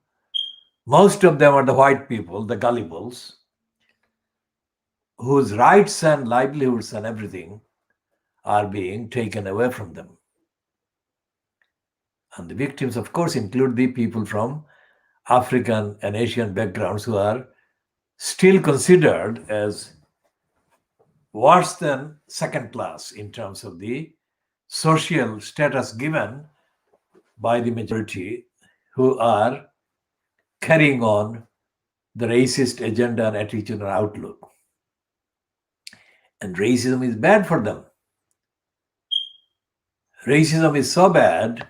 A: Most of them are the white people, the gullibles, whose rights and livelihoods and everything are being taken away from them. And the victims, of course, include the people from African and Asian backgrounds who are still considered as worse than second class in terms of the social status given by the majority who are carrying on the racist agenda and attitude and outlook. And racism is bad for them. Racism is so bad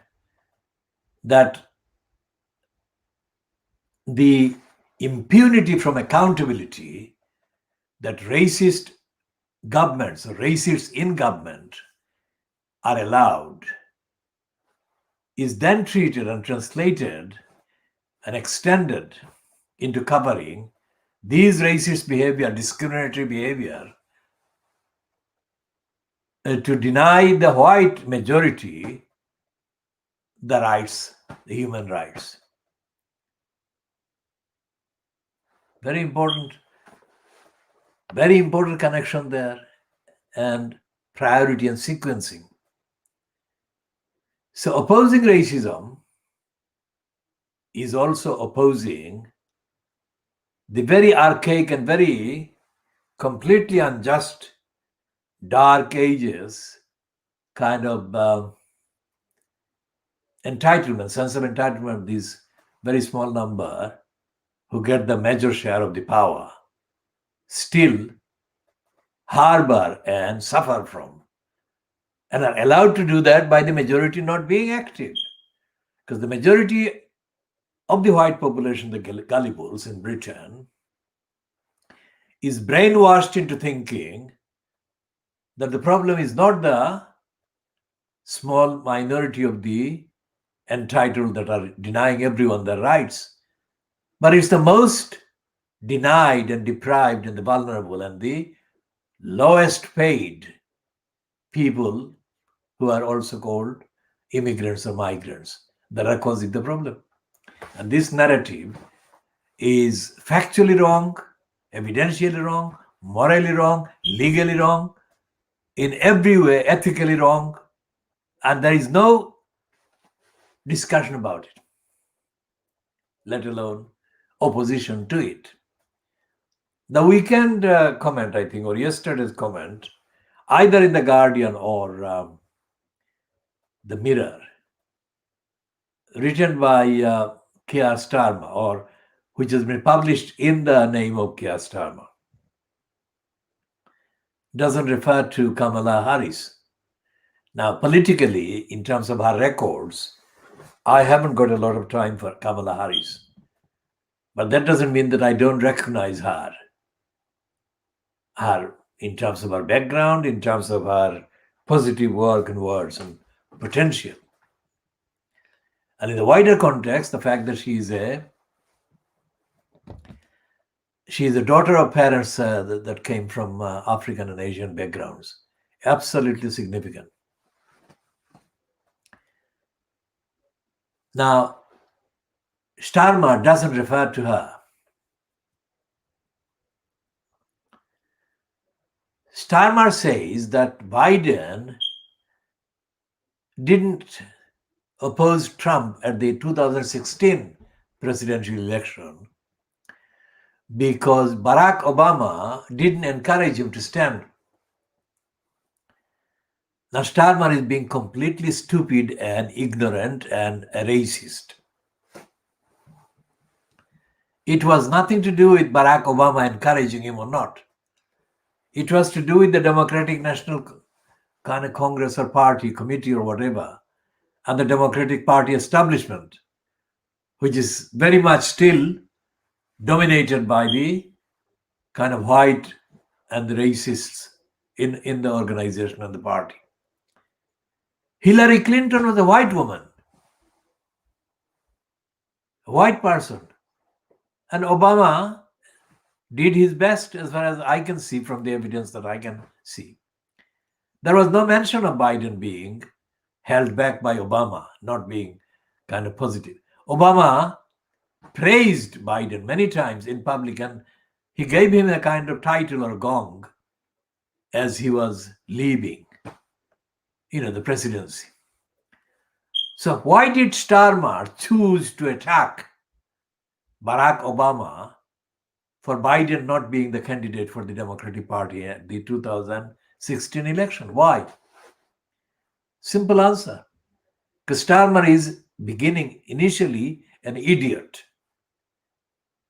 A: that the impunity from accountability that racist governments or racists in government are allowed is then treated and translated and extended into covering these racist behavior, discriminatory behavior, to deny the white majority the rights, the human rights. Very important connection there, and priority and sequencing. So opposing racism is also opposing the very archaic and very completely unjust dark ages kind of entitlement, sense of entitlement, this very small number who get the major share of the power still harbor and suffer from, and are allowed to do that by the majority not being active. Because the majority of the white population, the gullibles in Britain, is brainwashed into thinking that the problem is not the small minority of the entitled that are denying everyone their rights, but it's the most denied and deprived and the vulnerable and the lowest paid people who are also called immigrants or migrants that are causing the problem. And this narrative is factually wrong, evidentially wrong, morally wrong, legally wrong, in every way ethically wrong, and there is no discussion about it, let alone opposition to it. The weekend comment, I think, or yesterday's comment either in The Guardian or The Mirror, written by Keir Starmer, or which has been published in the name of Keir Starmer, doesn't refer to Kamala Harris. Now, politically, in terms of her records, I haven't got a lot of time for Kamala Harris. But that doesn't mean that I don't recognize her. Her, in terms of her background, in terms of her positive work and words and potential. And in the wider context, the fact that she is a daughter of parents that came from African and Asian backgrounds, absolutely significant. Now, Starmer doesn't refer to her. Starmer says that Biden didn't oppose Trump at the 2016 presidential election because Barack Obama didn't encourage him to stand. Now, Starmer is being completely stupid and ignorant and a racist. It was nothing to do with Barack Obama encouraging him or not. It was to do with the Democratic National kind of Congress or party, committee or whatever, and the Democratic Party establishment, which is very much still dominated by the kind of white and the racists in the organization and the party. Hillary Clinton was a white woman, a white person. And Obama did his best as far as I can see from the evidence that I can see. There was no mention of Biden being held back by Obama, not being kind of positive. Obama praised Biden many times in public, and he gave him a kind of title or gong as he was leaving, the presidency. So why did Starmer choose to attack Barack Obama for Biden not being the candidate for the Democratic Party at the 2016 election? Why? Simple answer. Because Starmer is beginning initially an idiot.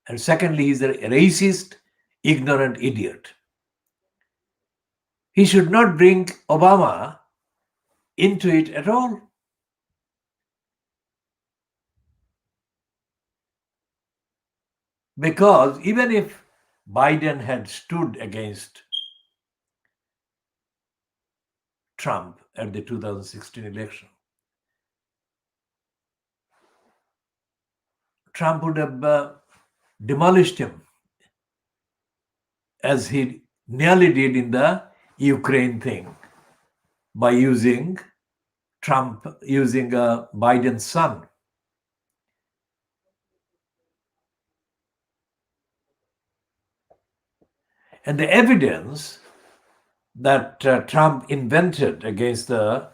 A: And secondly, he's a racist, ignorant idiot. He should not bring Obama into it at all. Because even if Biden had stood against Trump at the 2016 election, Trump would have demolished him, as he nearly did in the Ukraine thing, by using Biden's son. And the evidence that Trump invented against the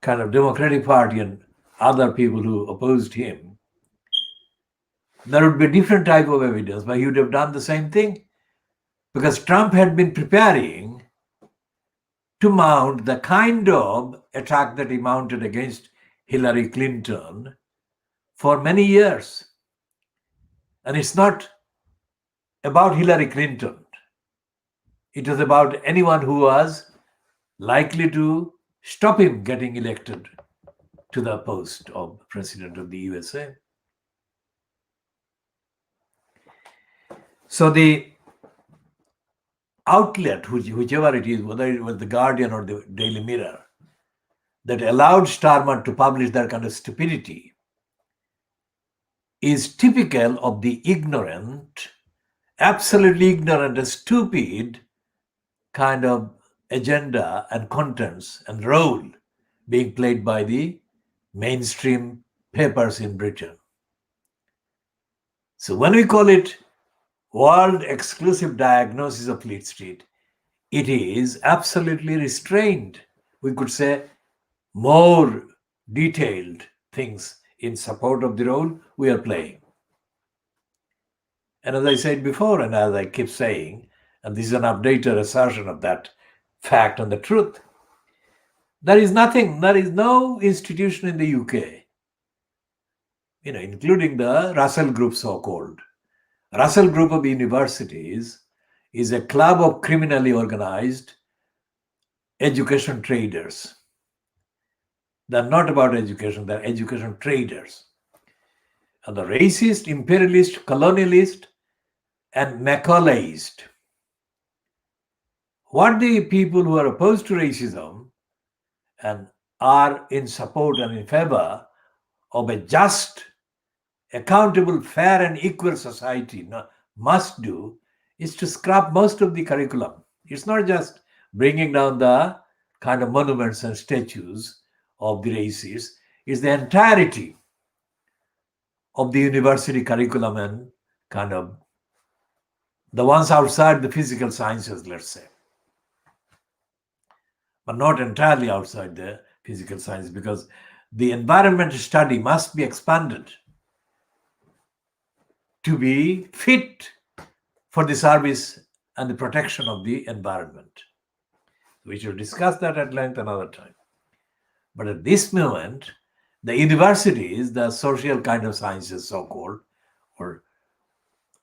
A: kind of Democratic Party and other people who opposed him, there would be a different type of evidence, but he would have done the same thing. Because Trump had been preparing to mount the kind of attack that he mounted against Hillary Clinton for many years. And it's not about Hillary Clinton. It was about anyone who was likely to stop him getting elected to the post of President of the USA. So the outlet, whichever it is, whether it was The Guardian or the Daily Mirror, that allowed Starmer to publish that kind of stupidity is typical of the ignorant, absolutely ignorant and stupid kind of agenda and contents and role being played by the mainstream papers in Britain. So when we call it world exclusive diagnosis of Fleet Street, it is absolutely restrained. We could say more detailed things in support of the role we are playing. And as I said before, and as I keep saying, and this is an updated assertion of that fact and the truth. There is no institution in the UK, including the Russell Group, so-called. Russell Group of universities is a club of criminally organized education traders. They're not about education, they're education traders. And the racist, imperialist, colonialist, and Macaulayist. What the people who are opposed to racism and are in support and in favor of a just, accountable, fair, and equal society must do is to scrap most of the curriculum. It's not just bringing down the kind of monuments and statues of the races, it's the entirety of the university curriculum and kind of the ones outside the physical sciences, let's say, but not entirely outside the physical science, because the environment study must be expanded to be fit for the service and the protection of the environment. We shall discuss that at length another time. But at this moment, the universities, the social kind of sciences, so-called,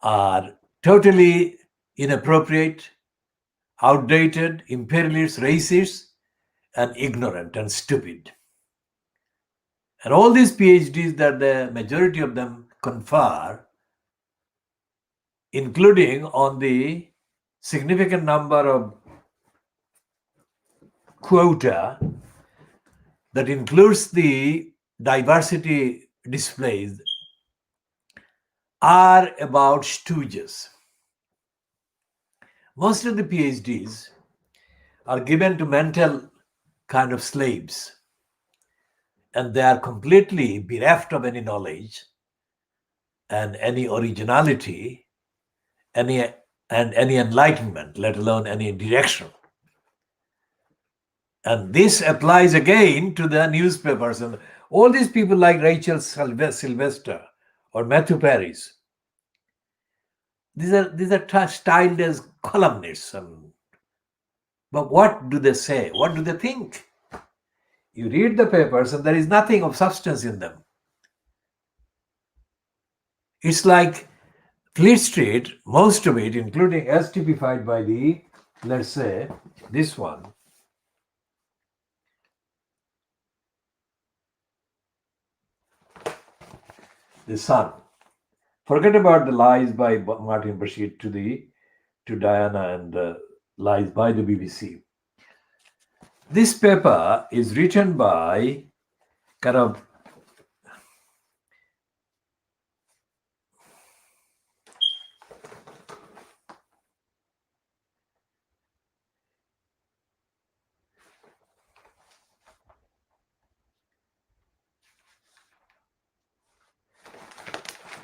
A: are totally inappropriate, outdated, imperialist, racist, and ignorant and stupid. And all these PhDs that the majority of them confer, including on the significant number of quota that includes the diversity displays, are about stooges. Most of the PhDs are given to mental kind of slaves, and they are completely bereft of any knowledge and any originality, any enlightenment, let alone any direction. And this applies again to the newspapers and all these people like Rachel Sylvester or Matthew Paris. These are styled as columnists. But what do they say? What do they think? You read the papers and there is nothing of substance in them. It's like Fleet Street, most of it, including as typified by the, let's say, this one. The Sun. Forget about the lies by Martin Bashir to Diana and the lies by the BBC. This paper is written by kind of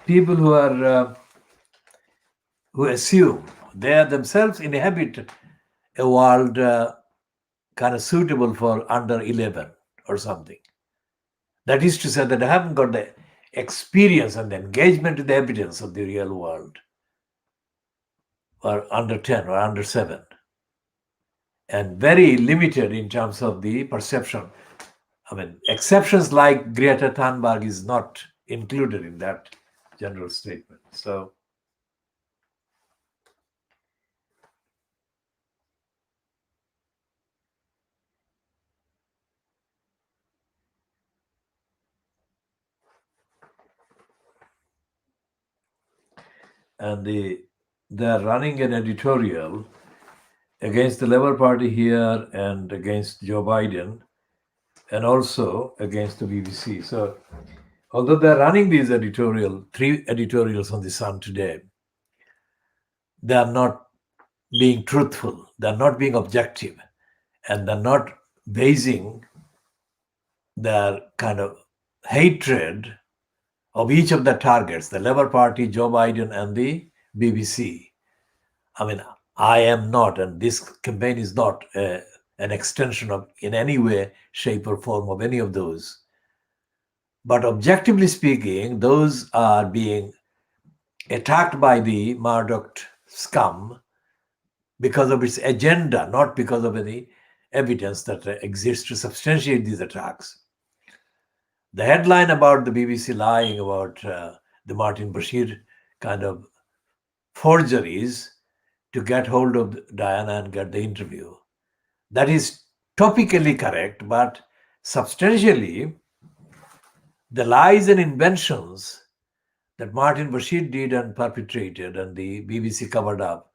A: people who assume they themselves inhabit a world kind of suitable for under 11 or something. That is to say that they haven't got the experience and the engagement with the evidence of the real world, or under 10 or under 7, and very limited in terms of the perception. I mean, exceptions like Greta Thunberg is not included in that general statement. So and they are running an editorial against the Labour Party here and against Joe Biden and also against the BBC. So although they're running these 3 editorials on the Sun today, they are not being truthful, they're not being objective, and they're not basing their kind of hatred of each of the targets, the Labour Party, Joe Biden, and the BBC. I mean, I am not, and this campaign is not an extension of, in any way, shape, or form of any of those. But objectively speaking, those are being attacked by the Murdoch scum because of its agenda, not because of any evidence that exists to substantiate these attacks. The headline about the BBC lying about the Martin Bashir kind of forgeries to get hold of Diana and get the interview. That is topically correct, but substantially, the lies and inventions that Martin Bashir did and perpetrated and the BBC covered up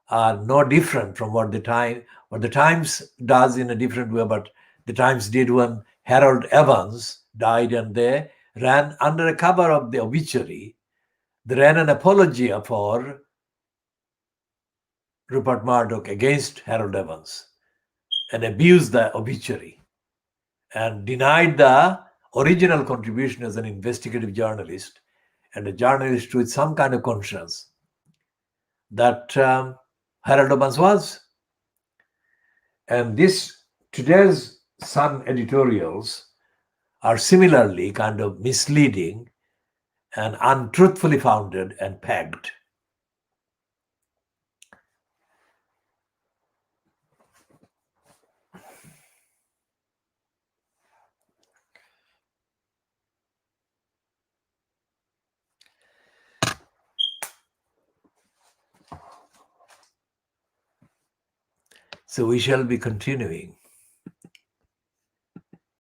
A: are no different from what the Times does in a different way, but the Times did when Harold Evans died and they ran under a cover of the obituary. They ran an apology for Rupert Murdoch against Harold Evans and abused the obituary and denied the original contribution as an investigative journalist and a journalist with some kind of conscience that Harold Evans was. And today's Sun editorials are similarly kind of misleading and untruthfully founded and pegged. So we shall be continuing